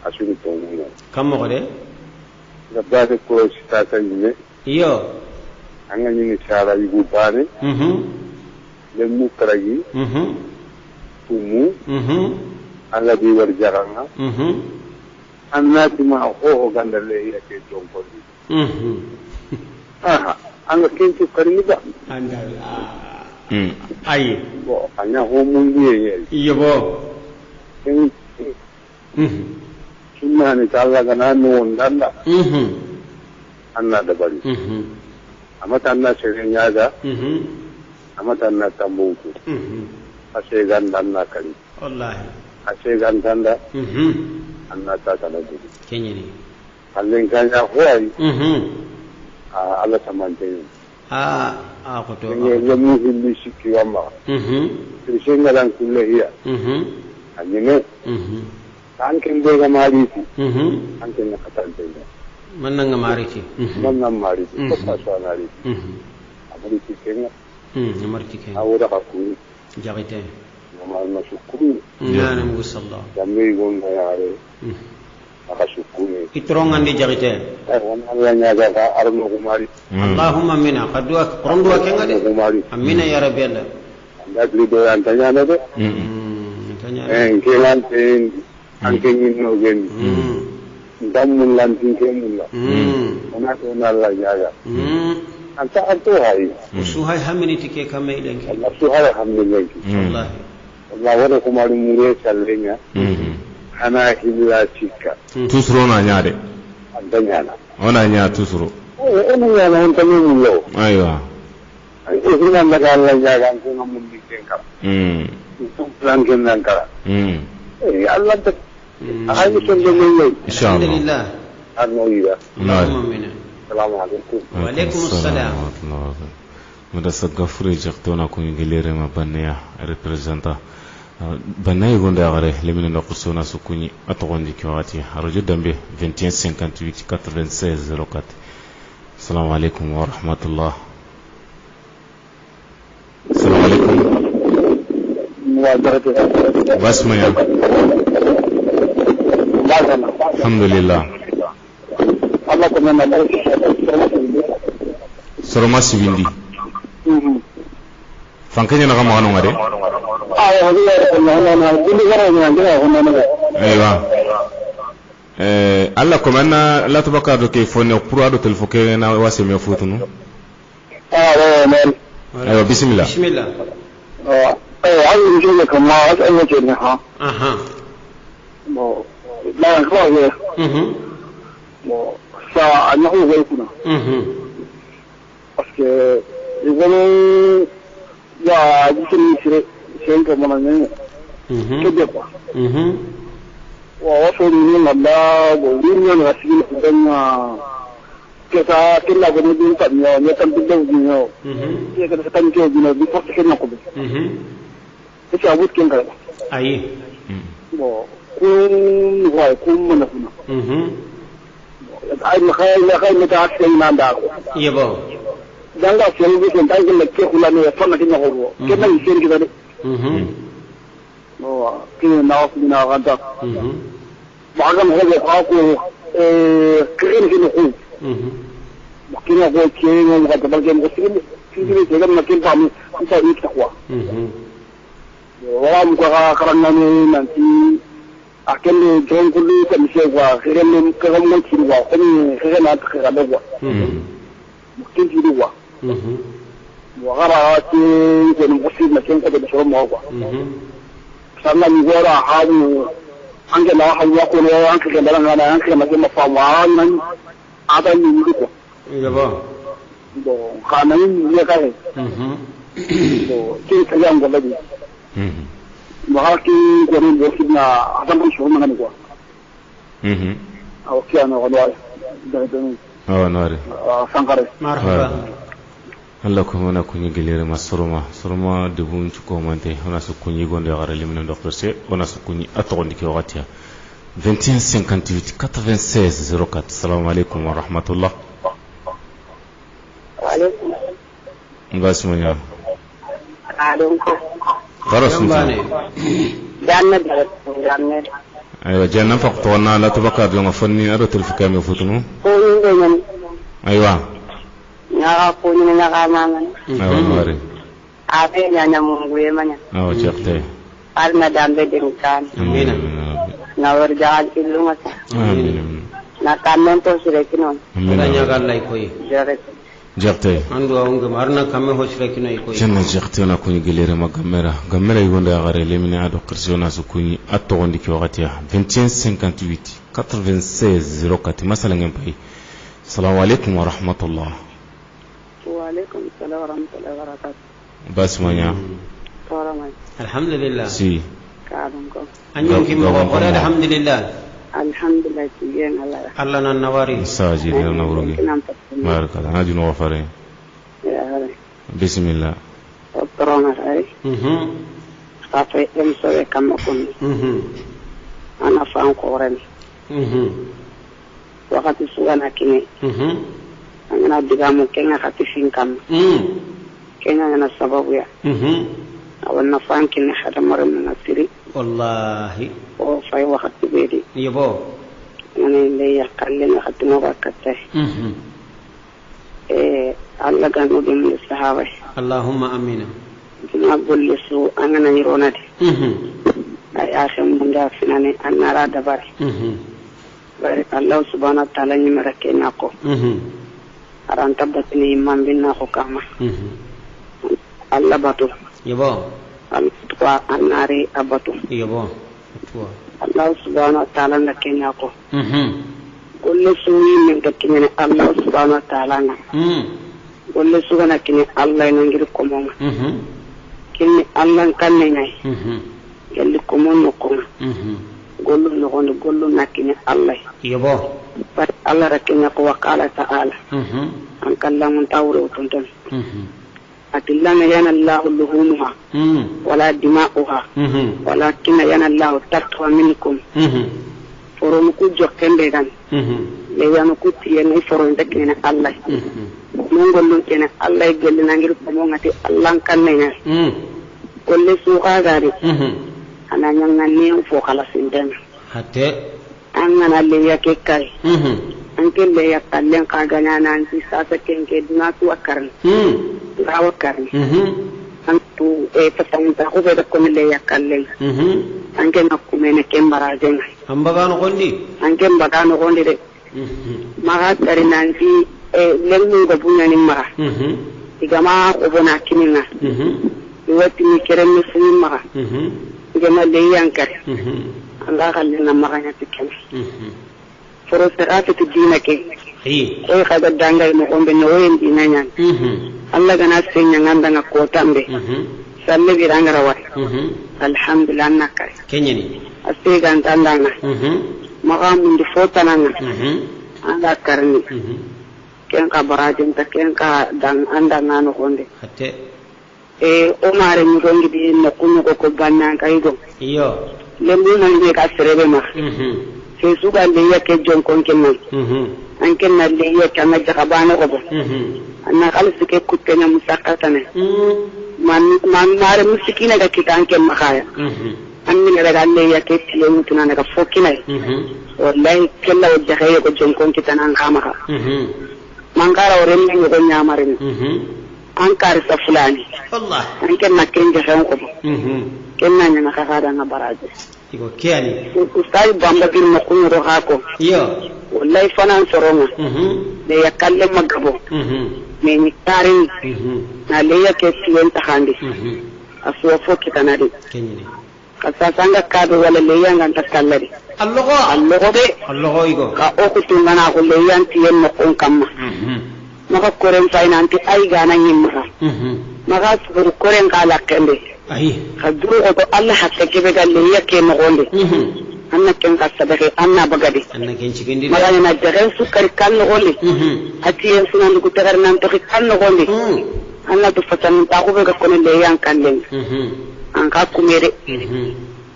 asuri to ni kam mo de da ba ko sta ta ni iyo anga ni sala yugo bane le mukragi tumu alla bi war jaranga annati ma ho gandale yake jonko anga kintu karida andala ai bo anya ho mundi ye iyo bo sunna ni talla kana no ndanda anna da bari amata anna shere nyaga amata anna tambuku ase gandan na kali wallahi ase gandanda anna ta kana gudu kenyini allen kanya hoyi ala samante ko to ne lamu hilli shiki wama krishen galan kulle hiya anyine an ken be ga mariti an ken na katante man nan ga mariti man nan mariti ko ta so mariti amari ti ken mariti ken awura ka ku jagite ma shukuru nana mu sallallahu jamme gonga yare aka shukuru itronga ndi jagite wana nya ga arno kumari allahumma minna qadwa qurandwa kenga de amina ya rabbi allah anda grido antanya na de antanya kelan ten anke no gen ndamul lan tin kemulla ona to na la nyaga anta anto hay suhay hamini tike kamay lenki Allah suhay hamini lenki wallahi Allah wala kumari mure sallenya ana hilla cikka tusro na nyaade andanya na ona nya tusro ona nya na on tamu yo aywa ina magala jagan ko ngamun diken ka plan ken nan kala Allah ta ayi son de ngi inshallah arno ida assalamu alaikum wa alaikum assalam mada sagga fure jaktona ko ngilere ma bannya representa banay gonda gare lemina no kusona sukuni atogondi kiwati harojo dambe 2158 96 04 assalamu alaikum wa rahmatullah assalamu alaikum wa barakatuh basmaya alhamdulillah Allah ko nana soroma sibindi fankanya na kama ngade aywa alla komanna la tabaka do ke fone pour ado telefo ke na wase me futunu aywa bismillah ayi je ko ma ayi je na ha mo la ko ye mo sa anahu ga kuna parce que ils ya jikin sire sai ka mana ne ke ba wa wasu ne Allah go yin ne asibi dan ke ta killa go ne din tan yo ne tan bidda go ke ka tan ke go bi porte ke na ko ke ta but ken ka ayi bo kun wa kun mana kuna ai ma ta sai na da yebo danga seri bi sen tay gele ke khula ne fonna ke nyako ke na seri ke dade no ke na ko na ga da ba ga mo ko ko kren ke no ko ke na ko ke no ga da ke mo seri ke ke ga na ke ba mi ko ta ni ta kwa wa mo ga karanna ni nanti akelle jon ko lu ka mi se wa khere mo ka mo ci wa ko ni khere na ta khere da wa mungkin jadi wa wagara ti ko ni musid na ken ko de so mo wa sanna ni gora hawo ange na hawo ko no anke ke dala ngana anke ma ke ma fa wa nan ada ni ni ko ya ba do kana ni ya ka he do ti ka yang ga lagi mo ha ki ko ni musid na adam ko so ma ni ko aw ki ana ko da awa nare sankare marhaba Allah ko mana kunyi gelere masuruma suruma de bun ko mante ona su kunyi gonde gare limina docteur C ona su kunyi atondi ke watiya 2158 96 04 assalamu alaikum wa rahmatullah wa alaikum basmanya alaikum karasu janne aywa janna faqtona la tabaka do ngafani ado telfika me futunu ko ngen aywa nya ko ni nya ka mangan aywa mari abe nya mungu yemanya awa chekte alma dambe dinkan amina na warja ilunga amin na kamen to sire kinon ila nya ga lay koy jare jekte andu awunga marna kamme hosre kinoy koy janna jekte na kunyi gelere magamera gamera ygonde gare limina ado kirsona su kunyi atondi ke watiya 2158 96 04 masala ngem pay assalamu alaikum wa rahmatullah wa alaikum assalam wa rahmatullahi wa barakatuh basmanya torama alhamdulillah si kadum ko anyon ki mo ko alhamdulillah alhamdulillah tiyen Allah nan nawari saji na nawrugi barakalla haju no wafare ya bismillah torama ay afa em so e kam ko ana fa ko ren wakati sugana kini angana digamu kenga khati finkam kenga na sababu ya awana fankin hada mare munasiri wallahi o fay wakati bedi yebo ngane le yakalle na khati no bakate alla ganu dum sahaba allahumma amina dina golle su angana ni ronati ay akham bunda finane anara dabari bari Allah subhanahu wa ta'ala ni marake nako aran tabatni imam binna ko kama Allah batu yebo al-twa anari abatu yebo Allah subhanahu wa ta'ala ndake nako kullu suwi min dakine Allah subhanahu wa ta'ala na golle sugana kini Allah nangir komonga kini Allah kanne ngai gelli komon nokkonga gollu nogondi gollu nakini Allah yebo par Allah rakina ko wakala ta'ala an kallamun tawre utonton atillana yana Allah luhumuha wala dima'uha walakin yana Allah taqwa minkum forum ku jokkende dan le yanu ku tiyene forum dakene Allah mon gollu kene Allah gelli nangir ko mo ngati Allah kanne nya golle suqa gari ana nyanga ne fo kala sinden hatte an ngana le yake kai an kelle ya kallen ka ganya nan si sasa kenke dina tu akarn rawa karn an tu ta fanta ko be ko le ya kallen an ke na kumene kembara jenga ambaga no gondi an kembaga no gondi de maga tari nan si lenni go bunya ni mara igama ko bona kinina iwati ni kerem ni sini mara igama le yankar anga kallen na maga nya tikene foro serate tu dina ke ko kada dangay mo ombe no yen dina nyan Allah gana senya nganda nga kotambe salle birangara wa alhamdulillah nakay kenyani asiga ntandanga maga mundi fotananga anga karni ken ka barajin ta ken ka dan andanga no gonde hatte o mare mi gongi di no kunyo ko ganna kay go iyo lembu na ni ka serebe ma Yesu ga le yake jonkon kenan an kenna le yake na jakabana ko anna khalsi ke kutena musakata ne man mare musikina ga kitan ken makaya an min daga le yake tiye mutuna daga fokina wallahi kella wajja kay ko jonkon kitan an kama ka man kara oren ne ko nyamarin an kar sa fulani wallahi an kenna ken jahan ko kenna nyana ka kada na baraje iko kiani ustai bamba bir makun ro hako iyo wallahi fanan soronga de yakalle magabo me ni tarin na le yake tiyen tahandi aswa foki tanadi kenyini kasasanga kado wala le yanga takallari allogo de allogo igo ka o kutungana ko le yan tiyen makon kamma maka koren fainanti ay gana nyimma maka suru koren kala kende ai kadru ko Allah hakke ke be galle yake no gonde anna ken ka sabake anna bagadi anna ken cikindi magana na jaren sukari kan no gonde ati en sunan ko tagar nan to kan no gonde anna to fatan ta ko be ko ne le yan kan len an ka kumere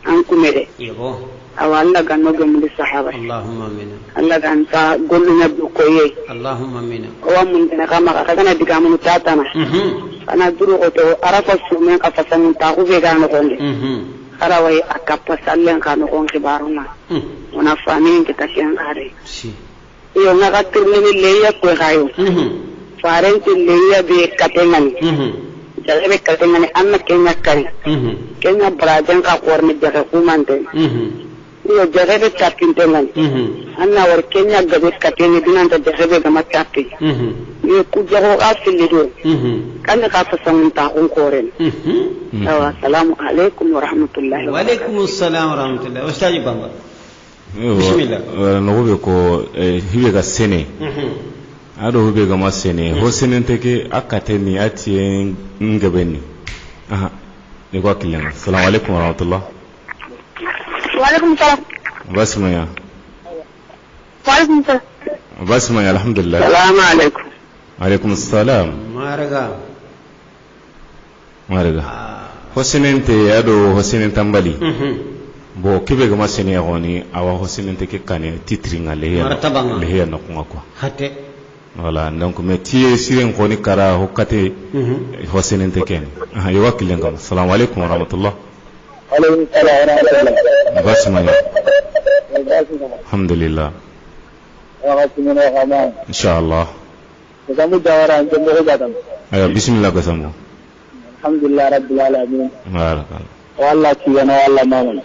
an kumere yebo awalla ganno gum di sahaba Allahumma amin Allah gan ta gollu na bu ko ye Allahumma amin o mun dina kama ka kana diga mun tatana ana duru ko to arafa sumen ka fasan ta ko be gan ko ne karawai akappa sallen ka no kon kibaruna ona fami ke tashen are si yo na ka turne ni leya ko hayo faren ti leya be katengan jare katengan anna kenya kari kenya brajan ka korni jare kumante yo jare be kapintengan anna war kenya gabe kateni dinan ta jare be matapi yo ku jaro asilido kan ka fasan ta kon koren assalamu alaikum wa rahmatullahi wa alaikum assalam wa rahmatullahi ustaji bamba bismillah no be ko hibe ga sene ado hube ga masene ho senen teke akate ni ati ngabeni aha ne ko kilan assalamu alaikum wa rahmatullah wa alaikum salam basmaya wa alaikum salam basmaya alhamdulillah assalamu alaikum wa alaikum assalam maraga ho senen te ado ho senen tambali bo kibe ga masene goni awa ho senen teke kane titringa lehe na ko hatte voilà donc mais tie siren koni kara hokate hosenen teken aha yo wakilen kam assalamu alaikum wa rahmatullah alaikum salam wa rahmatullah basmaya alhamdulillah inshallah kamu jawara ante mo gadam ayo bismillah gasamu alhamdulillah rabbil alamin barakallah walla kiyana walla mamun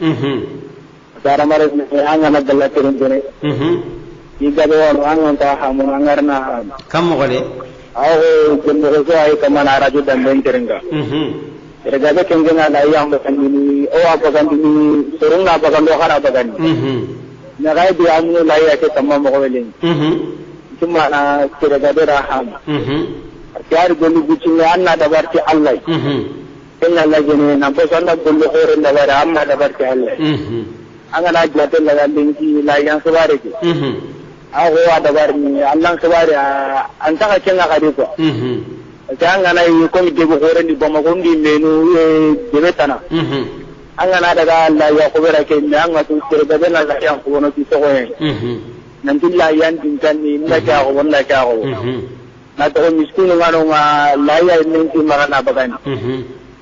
dara mare ne anga na dalla tere igabe won angon ta hamu angarna kam mo gole aw jembo ko ay kamana radio dan ben terenga regabe kengena la yambe kandini o apa kandini surunga apa kando khara apa kandini na gay bi amu la ya ke tamma mo gole cuma na regabe raham yar golli bucine anna da barti Allah inna lajene na bo sanda golli hore da bara amma da barti Allah anga na jate la galinki la yan sabare ki aho wa da barni Allah sabare an taka kenga kadi ko janga na yi ko mi dego hore ni bama ko ndi menu de betana anga na daga Allah ya ko bera ke mi anga tu tere da na la yan ko no ti so ko nan dilla yan din tan ni na ka ko wonna ka ko na to miskinu ngano ma la ya min ti marana bagani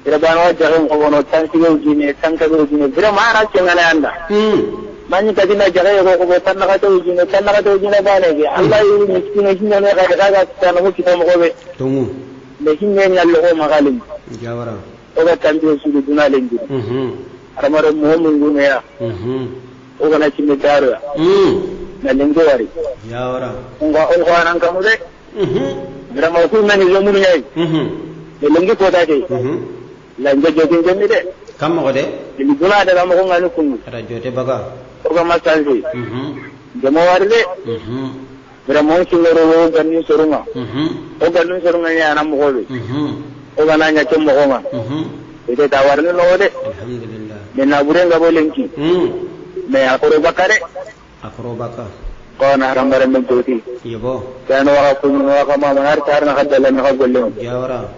ira bano jahan ko wono tan tigo jine tan ka go jine bira mara cengana anda mani kadi na jaga ko ko tan na to jine bane ge Allah yi miskinu jine ne ga ga tan ko kita mo be tumu le hinne nyallo ko magalim jawara o ga tan dio su duna lengi aramaro muhammu ngune ya o ga na cinde daro na lengo wari jawara ngo on ko nan kamu de bira mo ku mani zo mun nyai le lengi ko da de la jojo jemi de kam mo de ni duna de mo ko ngani kun ada jote baga o ga masanji jamo warle bira mo singoro wo ganni sorunga o ganni sorunga ya na mo ko be o ga nanya tum mo ko ma ite ta warle no de alhamdulillah de na burenga bolenki me akoro bakare ko na rambare men toti yebo kano wa ko no wa ma manar tar na hadda la na golle jawara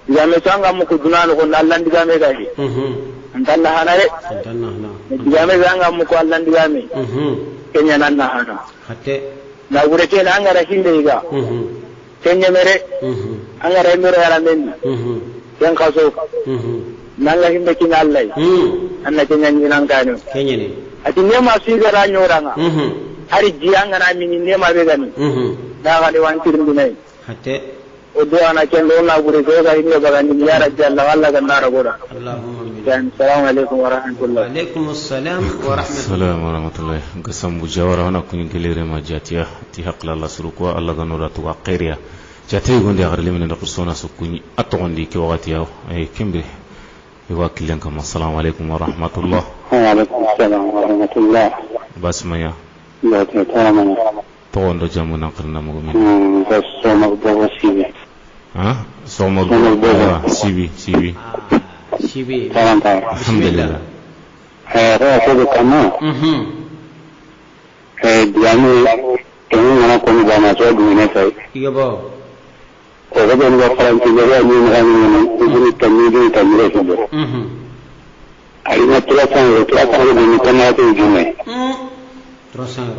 digame sanga mu ko dunano ko Allah digame gaji antalla hanare digame sanga mu ko Allah digame kenya nan na hana hatte na gure ke na angara hinde iga kenya mere angara mere yara men yang kaso nanga hinde kin Allah anna kenya ni nan kanu kenya ne ati ne ma su gara nyoranga hari jianga na mini ne ma be gani da ga de wan tirin dinai hatte ودعنا كن لونا بريزوجا إني بعاني يا رجال الله كنا رجولا. السلام عليكم ورحمة الله. عليكم السلام ورحمة الله. قسم بجوار هنا كن كلير ما جاتيا تحق الله سرقوا الله كنورا توقيريا. جاتي يقول لي أغرلي من القصونا سكوني أتوان دي كواتيا أي كمبي يواكلين كم السلام عليكم ورحمة الله. وعليكم السلام ورحمة الله. بس ما يا. لا تتعلم. طول رجامنا قرنا مؤمن. بس صومك بوا سيبي. ها؟ صومك بوا سيبي. الحمد لله. رأسه كمان. دياني كمان أنا كوني بانا سوى دينه ساي. يبا. وقت أنا بفرنسي جوا أني مهاجم يجري تميل سبب. أينا تراسان ديني كنا تيجينه. تراسان.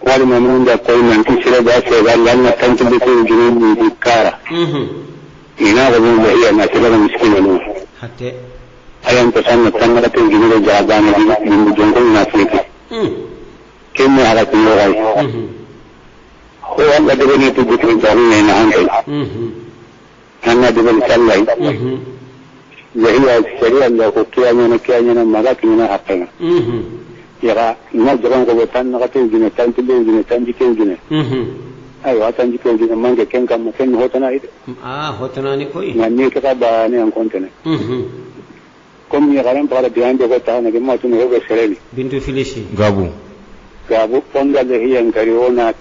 wali mamunda koy man kisira da se galla na tantu bi ko jini bi kara ina ga mun da iya na tira miskina no hatte ayan ta sanna tanna ta jini da jabana bi jongo na fiki kemme ala ko yoy ko wanda da ne to bitin da ne na an kai anna da ban sallai yahiya shari'a da ko kiyanya na magaki na hakka yara ina jaran ko tan na kate gine tan tile gine tan jike gine ay wa tan jike gine mange ken kam ken hotana ide hotana ni koi na ni ka ba ne an kontene kom ni garan para bian de ko ta na ke ma tun ho be sereli bintu filishi gabu ponda le hiyan kari ona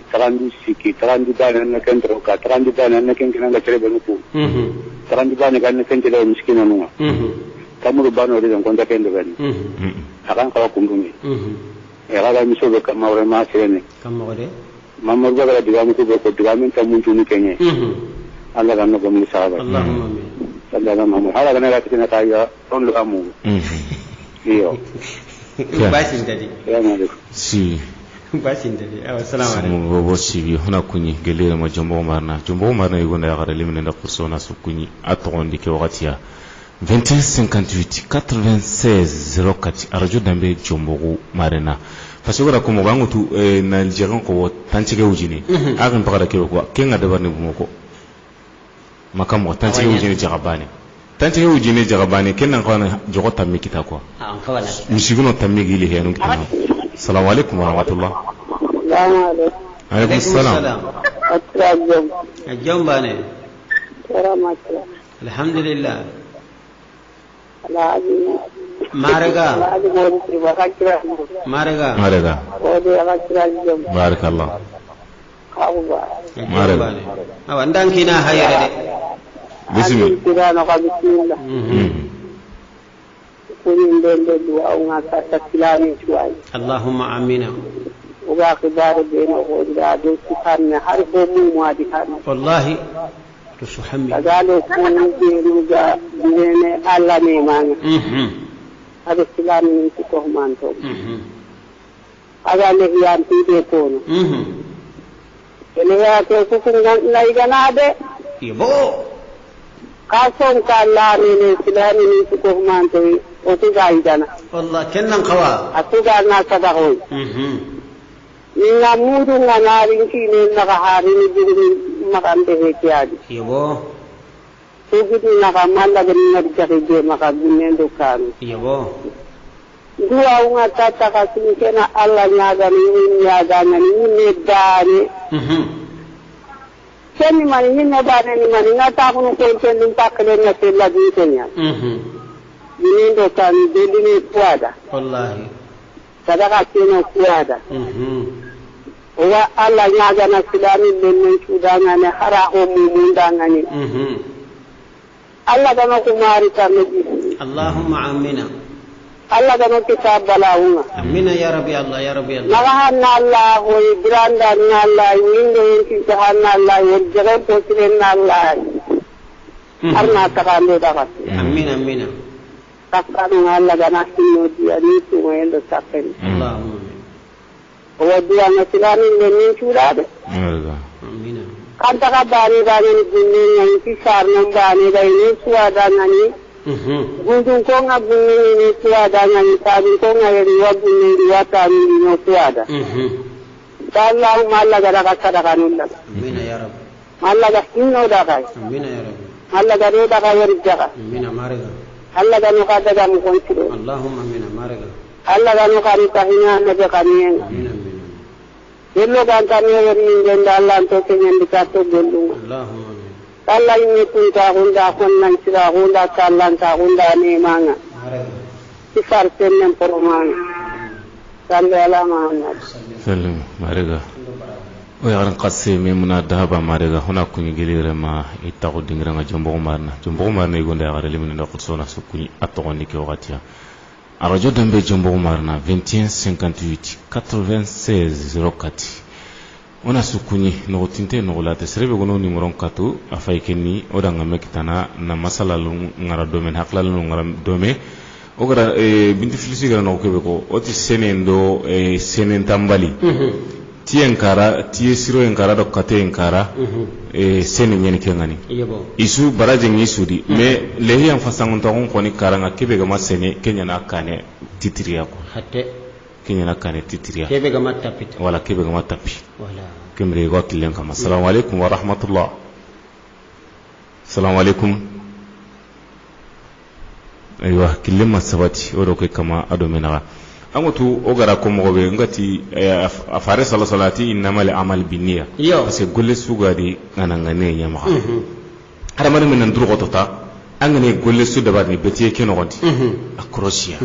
trandu siki trandu bana na ken tro ka trandu bana na ken ken ga tere be ku trandu bana kan ken tele miskina no kamuru bano de konta ken de bani akan kawa kundumi ya ga mi so be kamawre ma sene kamawre mamar ba ga diga mi ko diga ta mun tuni kenye Allah ga no gomu sahaba Allahumma amin sallallahu alaihi hala ga na ga tina ta ya on lu amu iyo bashin dadi assalamu alaikum si bashin dadi assalamu alaikum mo bo si bi hona kunyi gelere ma jombo marna yugo na ga limina da kursona su kunyi atondi ke wakatiya 21 58 96 04 arajo dambe jombogo marena fasogora ko mo bangutu na algerian ko tanchige ujini akan pakada ke ko kenga de barne bumoko makamo tanchige ujini jagabani kenan ko na jogo tammi kita ko misiguno tammi gili henu kitano assalamu alaikum wa rahmatullah alaikum salam ajambane alhamdulillah Marega barakallah mare awa ndankina hayre de bismillah اللهم امين والله تسحمي قالوا كونوا بيروجا بين الله نيمان هذا الكلام من تكهمان توم هذا اللي يانتي بيكون اللي يأكل لا يجناده يبو قاسم كلا من الكلام من تكهمان توي وتجايدنا والله كنا قوا أتوقعنا صدقوا نمود نارين كين نغارين جرين مكان بهكياد يبو تجد نغمال لغن نرجع مكان بنين دكان يبو dua unga tata kasini kena Allah nyagani nedani keni mani hinna bane ni mani ngata kunu kenten dum takle na tella ditenya binindo kan dedini kuada wallahi sadaka keno kuada wa Allah nyagana sidani lenne sudanga ne hara o mumundanga ni Allah dama kumari tamji Allahumma amina Allah dama kitab balawunga amina ya rabbi Allah nagahanna Allah wa ibranda na Allah windo yinki jahanna Allah wajjaga posirenna Allah arna takande daga amina takanu Allah dana hinno dia ni tuwendo sakken Allahumma wa dia na silani lenin churade amina kanta ka bani ni gunni ni kisarno bani ni suada nani gundung ko nga bunni ni suada nani tabi ko nga yeri wa bunni wa tabi ni suada Allahumma Allah gara ka sadaka nulla amina ya rabbi Allah ga hinno daga amina ya rabbi Allah ga do daga yeri jaga amina marga Allah ga no ka daga mu kontiro Allahumma amina marga Allah ga no ka ri tahina na be kanien amina yello ga tani yeri ngenda Allah to kenyen dikato belu Allahumma amin Allah ini punta hunda konnan sira hunda kallanta hunda ne manga marga sifar tenen poromanga sallu ala Muhammad sallam marega o yaran qasse memuna dahaba marega huna kunyi gelire ma itago dingranga jombo marna igonda yagare limina da qutsona sukuni atogoni ke watiya arajo dambe jombo marna 2158 96 04 ona sukuni no tinte no late serebe gono numéro 4 afay kenni odanga mekitana na masala lu ngara domaine haklal lu ngara domaine ogara binti filisi gara no kebe ko oti senendo senen tambali tien kara tie siro en kara do kate en kara senen nyeni kengani yebo isu baraje ngi sudi me lehi am fasangon to ko ni kara nga kebe ga masene kenya na kane titiriya ko hatte kenya na kane titiriya kebe ga matapita wala kebe ga matapi wala kemre go kilen kama assalamu alaikum wa rahmatullah assalamu alaikum aywa kilima sabati odo ke kama ado menaga amutu ogara ko mogobe ngati afare salati innamal amal binniya parce que golle sugadi nanangane yama hada mari men nduru gotota angane golle su da bani betiye ke no gonti akrosia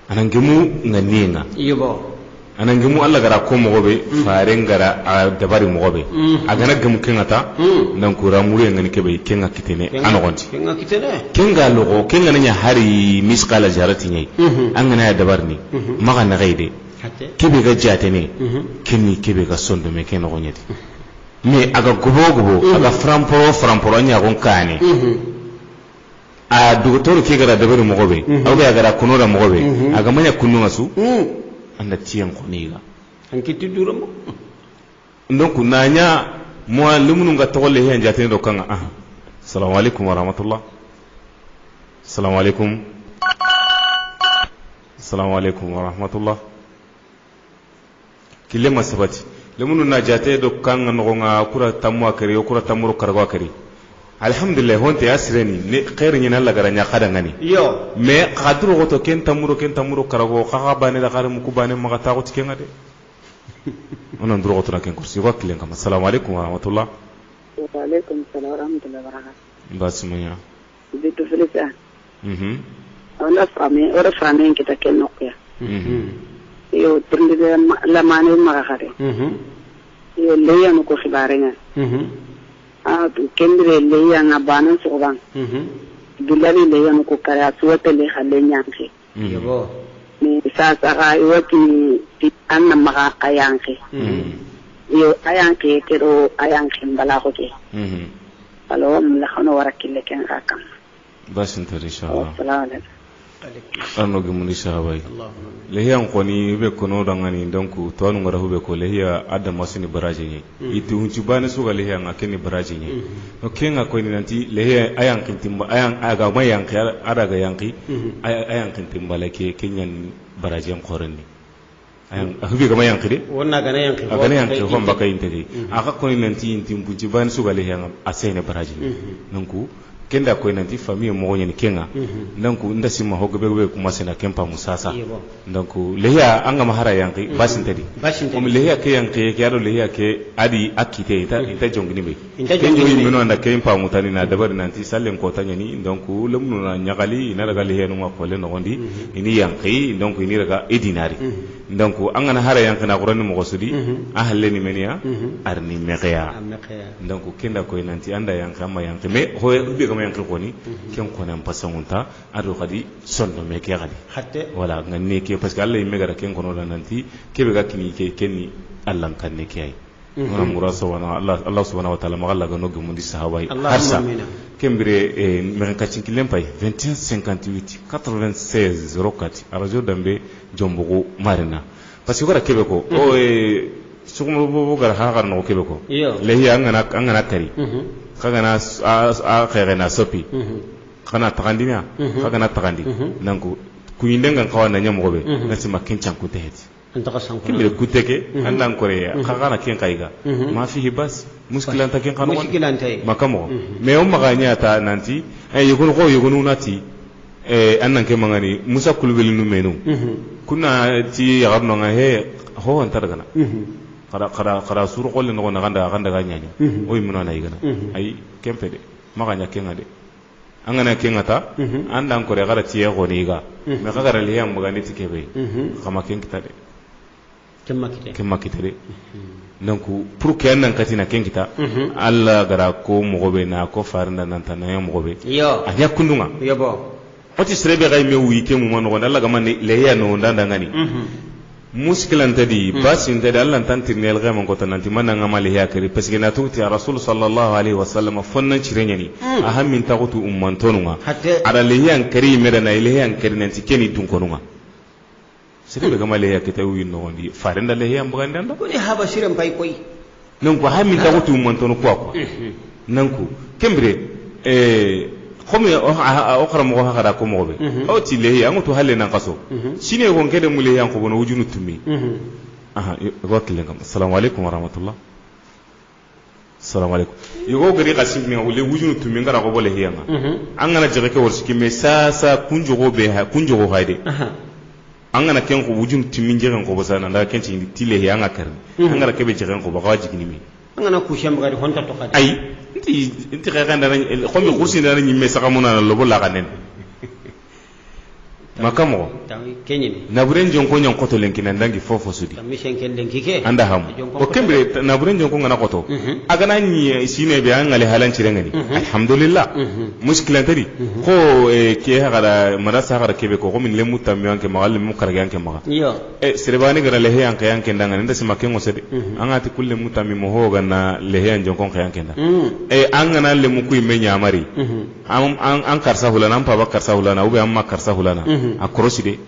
anangemu nganenga yebo anangemu Allah gara ko mogobe faren gara dabari mogobe agana gemu kengata nan kura muri ngani kebe kenga kitene anogonti kenga logo kenga nanya hari misqala jarati nyai angana ya dabarni maga na gaide kebe ga jatene kenni kebe ga sondo me ken ogonyeti me aga gobo aga framporo nya gon kane a docteur ke gara dabari mogobe aga gara kunura mogobe aga manya kununga su anda tiyan kuniga an kitti duramo donc nanya mo limunu nga tolle hen jatene do kanga assalamu alaikum wa rahmatullah assalamu alaikum wa rahmatullah kille masabati limunu na jate do kanga no nga kura tamwa kare kura tamuru kargo kare alhamdulillah honte asreni ne khair ni nalla garanya kada ngani yo me qadru goto ken tamuro karago khaga bane da garam ku bane maga ta goto ken ade onon duro goto na ken kursi ko kilen kam assalamu alaikum wa rahmatullah wa alaikum assalam wa rahmatullahi wa barakatuh basmunya bitu filisa ona fami kita ken nokya yo tinde la mane maga khare leya no ko khibarenya a to kendre leya na banan soban dulari leya no ko kara suwata le halenya ke yebo ni sa ga iwati anna maga ayanke yo ayanke kero ayanke mbala ko ke alo la khano warakille ken rakam bas inta inshallah assalamu alaikum arno gumuni sahabai lehiyan koni be kono dangani donc to anu ngara hube ko lehiya adda masini baraje ni itu hunci bana suga lehiya ngakeni baraje ni no kenga ko ni nanti lehiya ayan kintimba ayan aga mayan kya adaga yanki ayan kintimba lake kenyan baraje am korani ayan hube ga mayan kide wonna ga yanki aga ne yanki ko mbaka intege aka ko ni nanti intimbu ci bana suga lehiya asene baraje ni nanku kenda ko nanti famille mo ngoni kenga donc ndasi ma hogbe be kuma sena kempa musasa donc lehiya anga mahara yanki basintedi om lehiya ke yanki ke ado lehiya ke adi akite ita jongni be kenjo yimno anda kempa mutani na dabar nanti sallen ko tanyani donc lemno na nyagali ina daga lehiya no ko le no gondi ini yanki donc ini daga edinari donc anga na hara yanki na qur'an mo gosudi ahalle ni menia arni meqya donc kenda ko nanti anda yanki amma yanki me ho be ko yanki ko ni ken ko nan pasangunta ado kadi sonno me ke kadi hatte wala nganne ke parce que Allah yimme gara ken kono nanti kebe ga kini ke kenni Allah kan ne ke ay ngam muraso wana Allah subhanahu wa ta'ala magalla ga nogum ndi sahabai harsa kembire me ka cinki lempay 21 58 96 rokati arajo dambe jombugo marina parce que gara kebe ko o sukumo bo gara ha gar no kebe ko lehi angana kari kagana a khairena sopi kana tagandinya kagana tagandi nanku kuyindenga kawana nyamobe nasi makincan kuteheti antaka sanko kimbe kuteke andan korea kagana ken kaiga ma fihi bas muskilan ta ken kanwan muskilan tay makamo me o maganya ta nanti yugunu nati annan ke mangani musa kulbeli nu menu kuna ti yagarno nga he ho antargana kara suru qolle no na ganda ganyanya oy munana igana ay kempede maganya kenga de angana kenga ta andan kore gara tiye goni ga me kagara liyam magani tikebe kama kenkita de kemma kitade donc pour que annan katina kenkita alla gara ko mogobe na ko farnda nan tan ya mogobe yo anya kundunga yebo oti srebe ga me wi ke mu mano gonda alla ga man leya no ndanda ngani muskilan tadi basin tadi Allah tantir ne alga man kota nanti man nga mali yakari parce que na tuti rasul sallallahu alaihi wasallam fonnan cirenya ni aham min taqutu umman tonunga ada leyan kari meda na leyan kari nanti keni dun konunga sebe ga mali yakita wi no ndi farenda leyan buganda ndo ko ni haba shiran pai koi nan ko aham min taqutu umman tonu ko nan ko kembre khomi o khara mo khara ko mo be o ti lehi amuto halle nan qaso sine ko ngede mu lehi an ko bono wujunu tumi aha wakile ngam assalamu alaikum wa rahmatullah assalamu alaikum yugo gari qasim mi wule wujunu tumi ngara ko bole hiyanga an ngana jere ke worsi ki me sa kunjogo be ha kunjogo hayde an ngana ken ko wujunu tumi jere ko bosana nda ken ti tile hi anga karni an ngara ke be jere ko ba wajigini mi an ngana ku sham gari honta to kadi ay inti khaganda na khomi kursi na ni me saka mona lobo la kanen makamo kenyini na buren jonko nyon koto lenki na ndangi fofo sudi mi shenken lenki ke anda ham o kembe na buren jonko ngana koto agana ni sine be an ngale halan cirengani alhamdulillah muskilan tadi ko ke hagara marasa hagara kebe ko min lemu tammi anke magal mu karga anke maga yo serebani gara lehe anke anke ndanga nda sima kengo sede angati kulle mutami mo hoga na lehe jonko anke anke nda an ngana lemu ku imenya mari an karsa hulana am pa karsa hulana ube amma karsa hulana a korosi de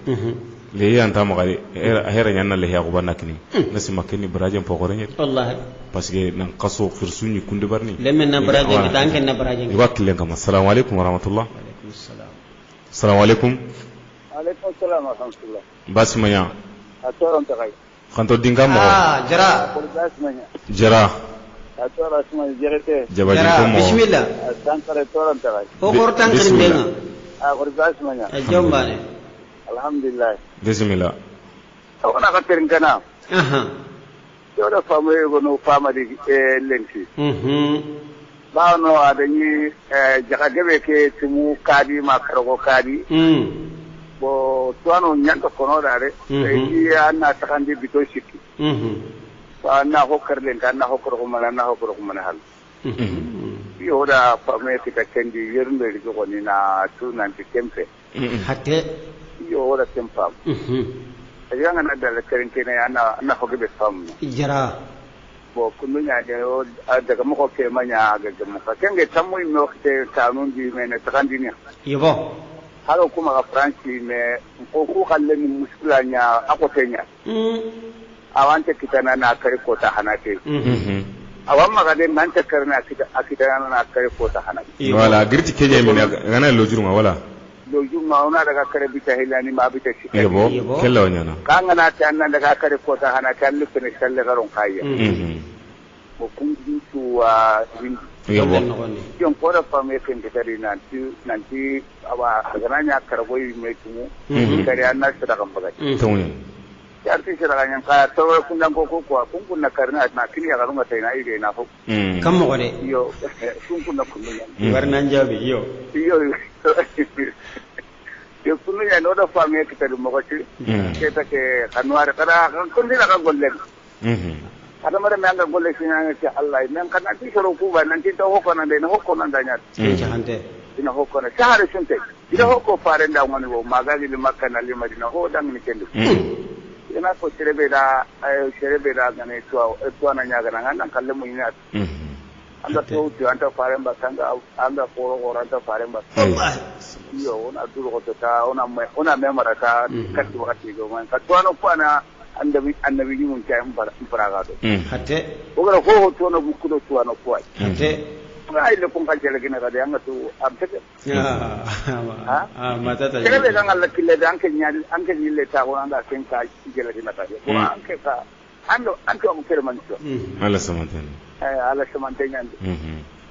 lehi anta magari hera nyanna lehi ko banakini nasi makeni baraje po gorenye wallahi parce que nan qaso khirsuni kunde barni lemen na baraje ki danken na baraje wakile ngam assalamu alaikum wa rahmatullah wa alaikum assalam assalamu alaikum alaikum assalam wa rahmatullah basmanya atoron tagay kanto dinga mo jara jara atora suma jerete jabaji ko mo bismillah tankare toron tagay ko kortan kan denga basmanya jombane alhamdulillah bismillah ona ka terngana yo da famu go no fama di lenki ba no adani jaga gebe ke tumu kadi ma kargo kadi bo tuano nyanta kono dare e ya na takandi bito shiki na hokkar len kan na hokkar ko mana hal yo da fa me kita kendi yernde ri ko ni na tu nan ti tempe hatte yo da tempa ayanga na dala kerin kene ana hoge be fam jara bo kunu nya de daga mo ko ke manya ga mo ka kenge tamu no ke tanun di mena takandini yebo halo kuma ga franci me ko kalle ni muskula nya akotenya awante kitana na kare ko ta hanate awan magade nan ta karna akita na kare ko ta hanate wala girti kenye me ngana lojuruma wala lojuruma ona daga kare bita hilani ma bita shi yebo kella wanyana kanga na ta nan daga kare ko ta hanate allu ne salle garon kayya ko kun tu yebo yon ko da fame kan da dare nanti awa gananya karboyi mai tumu kare an na shi daga bagai tawne yar ti shira ganyan ka to kun dan ko kun na karna na kini ya garunga tai na ide na ho kam mo gode yo kun na kun ya war nan jabi yo yo kun ya no da fame ka ta mo goti ke ta ke kanwar kada kun dina kan golle kada mara me anga golle sinya ke Allah men kan ti shiro ku ba nan ti to hokko nan dai na hokko nan da nya hante ina hokko na shahara sunte ina hokko fare da ngoni wo magaji li makka na li madina ho dan ni kendo ina ko serebe da ngane to na nya ga nan kalle mu ina anda to anta fare ba kanga anda ko anta fare ba yo ona duro ko ta ona me marata katti wakati go man ka to no kwana annabi mun ta faraga do hatte ogara ko to no bukku do to no ko hatte ai le kun kan jele gina ga yanga to abtake mata ta kele ga Allah kille da anke nyaali anke yille ta ko anda ken ka jele gina ta ko anke ka ando anke on kere man to ala samanten ala samanten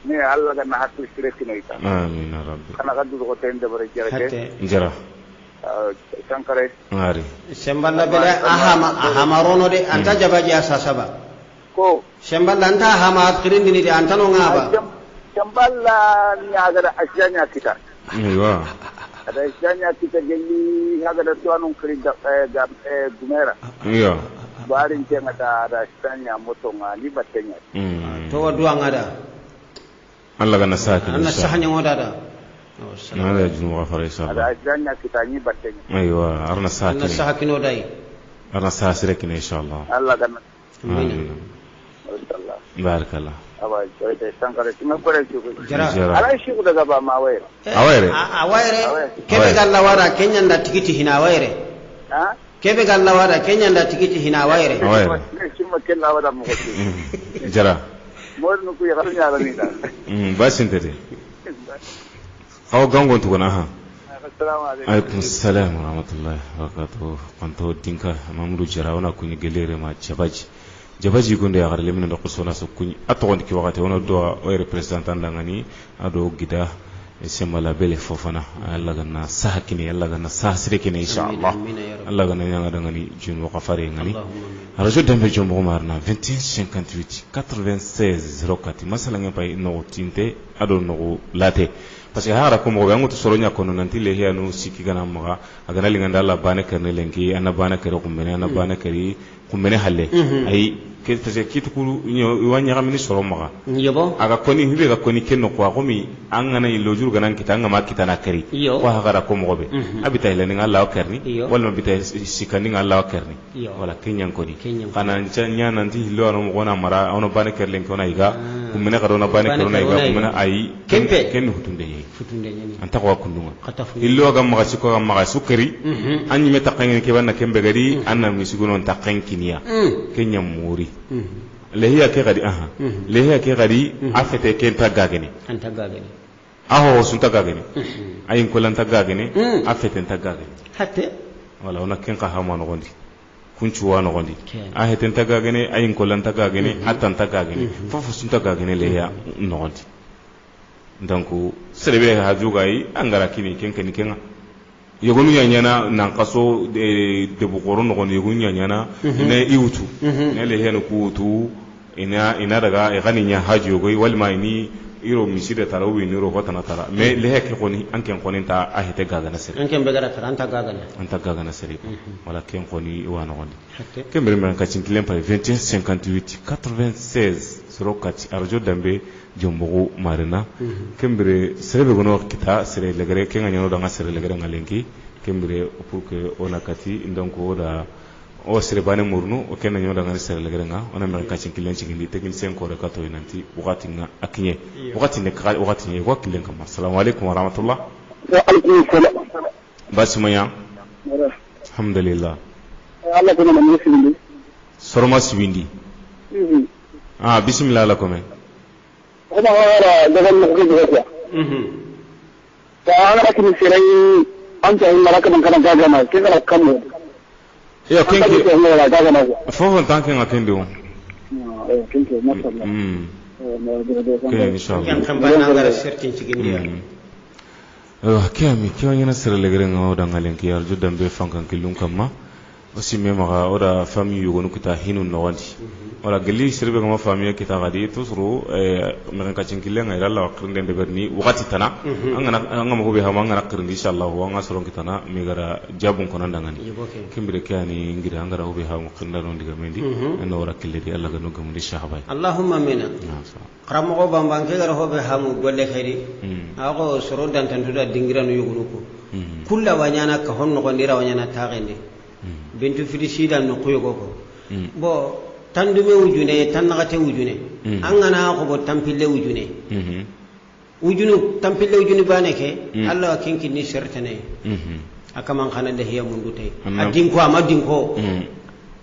ne Allah ga na hakku sireti no ita amin ya rabbi kana ga du ko tende bare jere jara sankare ngari semballa bele ahama rono de anta jabaji asasaba ko semballa anta ahama akirindini de anta no ngaba semballa ni agada asjanya kita aywa ada asjanya kita gelli agada tuanun kirinda ga gumera iya barin kenga ada asjanya motonga ni batenya to wadua ngada Allah ga nasaki anna sahanya ngodada هذا جنوب غفر إسحاق هذا أجلنا كتاني بتني أيوة أرنا ساكن أرنا ساكن وداي أرنا ساسركن إن شاء الله الله كنا آمين بارك الله أبا جوي تسانكر تيم كوري شو جرا على شيء كذا كبا ما وير أوير كيف قال لوارا كينيا ندا تيجي هنا وير ها كيف قال لوارا كينيا ندا تيجي هنا وير شو ما كلا ولا مغتي جرا مور نكو يغني على ميدا بس أنت دي أو غانغون تقولنا ها السلام عليكم عليكم السلام ورحمة الله وبركاته كنتو دينكا مامرو جراونا كوني غليري ما jabaji gonde ya garle min ko sona so kuni aton ki wakati wono do o representant dangani ado gida semala bele fofana alla ganna sahkini alla ganna sahsirikini inshallah alla ganna nyanga dangani jun wa qafare ngani rajo dambe jombo marna 2158 96 04 masala ngapay no tinte ado no late parce que hara ko mo gangu to soronya kono nanti le hiya no siki gana maga agana linganda alla bana karne lenki ana bana kare ko mena ana bana kare ko mena halle ay ke parce que kitu wanya gamini soro maga yebo aga koni hibe ga koni kenno ko mi angana ilo juru ganan kitanga ma kitana kari ko hagara ko mo be abita ile ninga alla karni wala bita sikani nga alla karni wala kenyan koni kana nya nanti hilo no gona mara ono bana kare lenki ona iga ko mena ga ona bana kare ona iga ko mena ay kempe ken hutunde nyani anta ko kundunga illo ga maga siko ga maga sukari anyi meta kangen ke banna kembe gadi anna misugunon ta kankiniya kenya muri lehiya ke gadi aha lehiya ke gadi afete ke tagagene anta gagene aho sun tagagene ayin kulan tagagene afete tagagene hatte wala ona ken ka hama no gondi kunchu wa no gondi ahete tagagene ayin kulan tagagene atan tagagene fofu sun tagagene lehiya no gondi donc serebe ha jugai angara kini kenken kenga yogonu nyanyana nan kaso de bukoro no gon yogonu nyanyana ne iwutu ne le henu kuutu ina daga e gani nya haji yogoi walma ni iro miside tara wi niro hotana tara me le heke koni anken koni ta ahete gaga na sere anken be gara tara anta gaga na sere wala ken koni wana woni kembere men ka cinkilem pa 21 58 96 04 arjo dambe jombo marina kembere serebe gono kita sere legere kenga nyano danga sere legere ngalenki kembere pour que ona kati donc oda o sere bane murnu o kenna nyano danga sere legere nga ona men ka cinkilen cingindi technicien ko reka to nanti wakati nga akinye wakati ne ka wakati ne wakilen kama assalamu alaikum wa rahmatullah wa alaikum salam basmaya alhamdulillah Allah kuma mun sibindi sorma sibindi bismillah la kome أنا أرى دغل مخرج غزة. فأنا أكمل سيري أنت هم مراكب من كلام كذا كيف لا كمل. يا كينكي. فوق تانكين أكيندو. كينكي ما شاء الله. إن شاء الله. yang kembali anggar searching cikin dia. Kami kiwanya nasir legering orang ngalen kiar judam be fangkan kilung kama. Osi memang ora famille yugo kita hinun nawanti. Ora geli sirbe kama famille kita gadi tusru mereka cinkile ngai dalla wakrinde de berni wakati tana angana mo be hama ngana kirndi inshallah wa nga soron kita na migara jabun konan dangani kimbire kani ngira angara be hama kinda non diga mendi no ora kille di Allah ganu gamu di shahabay Allahumma amina qaramo go bambang ke gara hobe hamu golle khairi ago soron dan tantuda dingira no yugo ko kulla wanyana ka honno ko ndira wanyana taagende bintu filisida no ko yugo ko bo tandume wujune tannagate wujune angana ko bo tampille wujune wujunu tampille wujune baneke Allah kinki ni shartane akaman khana da hiya mundu tay adin ko amadin ko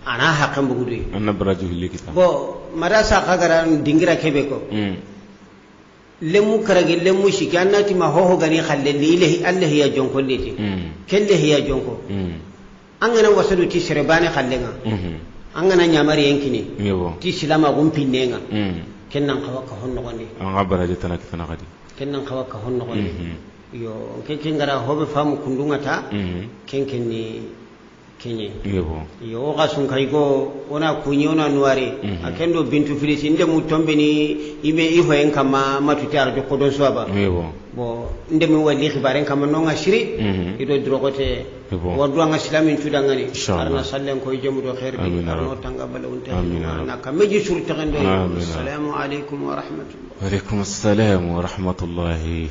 ana hakan bugudu anna baraju likita bo marasa kagara dingira kebe ko lemu karage lemu shiki annati ma hoho gani khalle lilahi Allah hiya jonko liti kelle hiya jonko angana wasadu ti serebane khallenga angana nyamari yankini ti silama gumpinenga kennan kawaka honno gonde anga baraje tanaki tanakadi kennan kawaka honno gonde yo kengara hobe famu kundunga ta kenkenni kenye yo gasun kaygo ona kunyi ona nuare akendo bintu filisi inde mutombe ni ibe iho en kama matuti arjo kodo soaba bo inde mi wali khibaren kama nonga shiri ido drogote wadwa nga islamin tudangani arna sallen ko jemu do khair bi arno tanga balawunta na kameji surta gande assalamu alaikum wa rahmatullah wa alaikum assalam wa rahmatullahi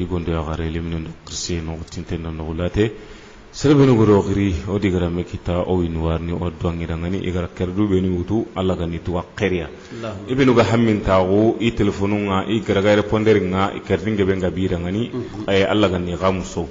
yigondo yagare limno kristino tinteno no gulate serbe no goro giri o digara me kita o inwarni o dwangira ngani igara kerdu be ni wutu alla gani tu akhiria ibnu ga hammin tawo i telefonu nga i gara ga responder nga i kerdinge be ngabira ngani ay alla gani gamuso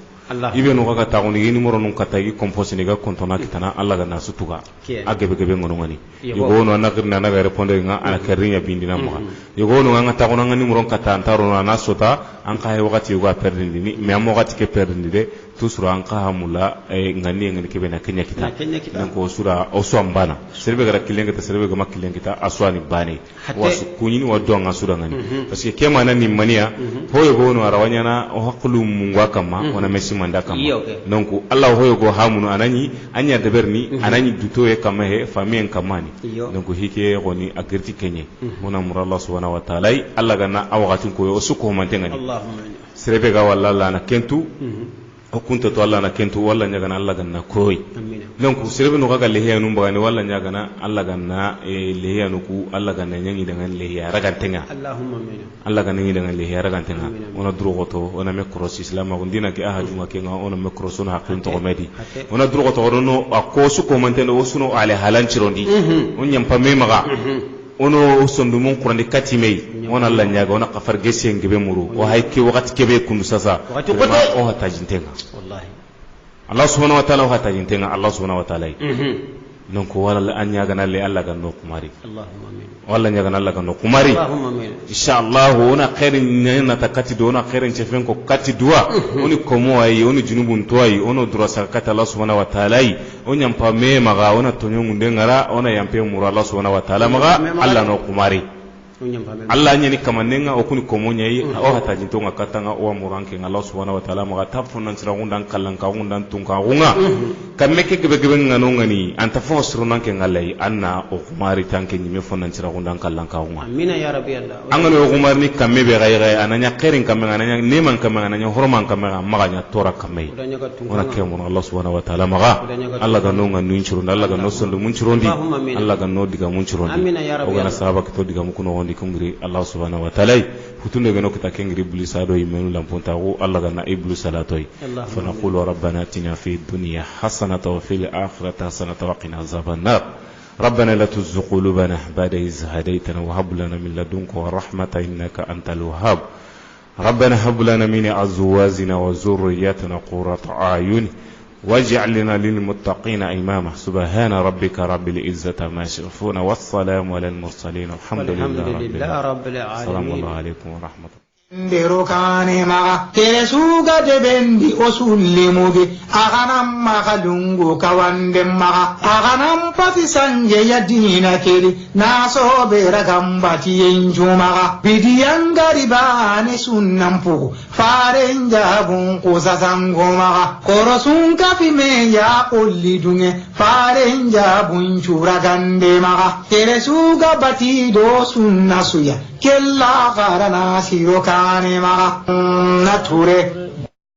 ibnu ga ta ngoni ni moro nun kata gi compose ni ga kontona kitana alla gana sutuga agebe gebe ngono ngani yugo no na girna na ga responder nga ana kerdinya bindina mo yugo no nga ta ngono ngani moro kata antaro na sota an ka wakati yugo perdindi ni me am wakati ke perdindi de tusura an ka hamula ngani kebe na kenya kita nan ko sura o so ambana serbe gara kilenga ta serbe ga makilenga ta aswani bane wasu kunyini waddo an asura ngani parce que kema nan ni mania hoyo go no arawanya na o hakulu mungwa kama wana mesi manda kama donc Allah hoyo go hamunu anani anya de berni anani duto e kama he famien kamani donc hike goni agirti kenye mona mura Allah subhanahu wa ta'ala Allah gana awagatin ko o su ko mantengani Allahumma serbe ga walla na kentu o kunta to Allah na kentu walla nyaga na Allah ganna koy donc serbe no gaga lehiya num bagani walla nyaga na Allah ganna lehiya no ku Allah ganna nyangi dengan lehiya ragantenga Allahumma amin Allah ganna nyangi dengan lehiya ragantenga ona drogoto ona me cross islam ko dina ke ahajuma ke nga ona me cross ona hakin to medi ona drogoto ono akosu ko mantendo osuno ale halanchirondi on nyampa me maga ono sondu mon qur'ani katimei ona Allah nyaga ona kafar gesen gebe muru o hayke wakati kebe kundu sasa o hata jintenga wallahi Allah subhanahu wa ta'ala hata jintenga Allah subhanahu wa ta'ala non ko wala an nyaga na le Allah ganno kumari Allahumma amin wala nyaga na Allah ganno kumari Allahumma amin inshallah ona khairin na takati do ona khairin chefen ko kati dua oni komo ay oni junubun to ay ono dura sakata Allah subhanahu wa ta'ala onya mpa me maga ona tonyo ngunde ngara ona yampe mura Allah subhanahu wa ta'ala maga Allah no kumari Allah nyani kamanenga okuni komonya yi o hata jintonga katanga o muranke Allah subhanahu wa ta'ala maga tafunan sira undan kallan ka undan tunka unga kameke gebe ngano ngani anta fo surunan ke ngalai anna o kumari tanke nyime fonan sira undan kallan ka unga amina ya rabbi Allah angano o kumari ni kamme be gai ananya khairin kamme ananya neman kamme ananya horman kamme maganya tora kamme ona kemo Allah subhanahu wa ta'ala maga Allah ga no nganu inchurunda Allah ga no sondo munchurondi Allah ga no diga munchurondi amina ya rabbi o gana sahaba to diga mukuno hondi kungri Allah subhanahu wa ta'ala futunde gano kita kengri iblis ado imenu lamponta go Allah ga na iblis salatoi fa naqulu rabbana atina fid dunya hasanatan wa fil akhirati hasanatan wa qina azaban nar ربنا لا تزغ قلوبنا بعد إذ هديتنا وهب لنا من لدنك ورحمة إنك أنت الوهاب ربنا هب لنا من أزواجنا وذرياتنا قرة أعين واجعلنا للمتقين إماما سبحان ربك رب العزة ما يصفون والسلام على المرسلين الحمد لله رب العالمين السلام عليكم ورحمة الله ndero kane maga tere suga de bendi o sullimuge aganam maga lungu kawande maga aganam pati sanje ya dina keri naso bera gambati enjumaga bidiyan garibane sunnampu farenja bun kusazango maga korosun kafi me ya ullidunge farenja bun churagande maga tere suga bati do sunnasuya kella garana siroka maga nature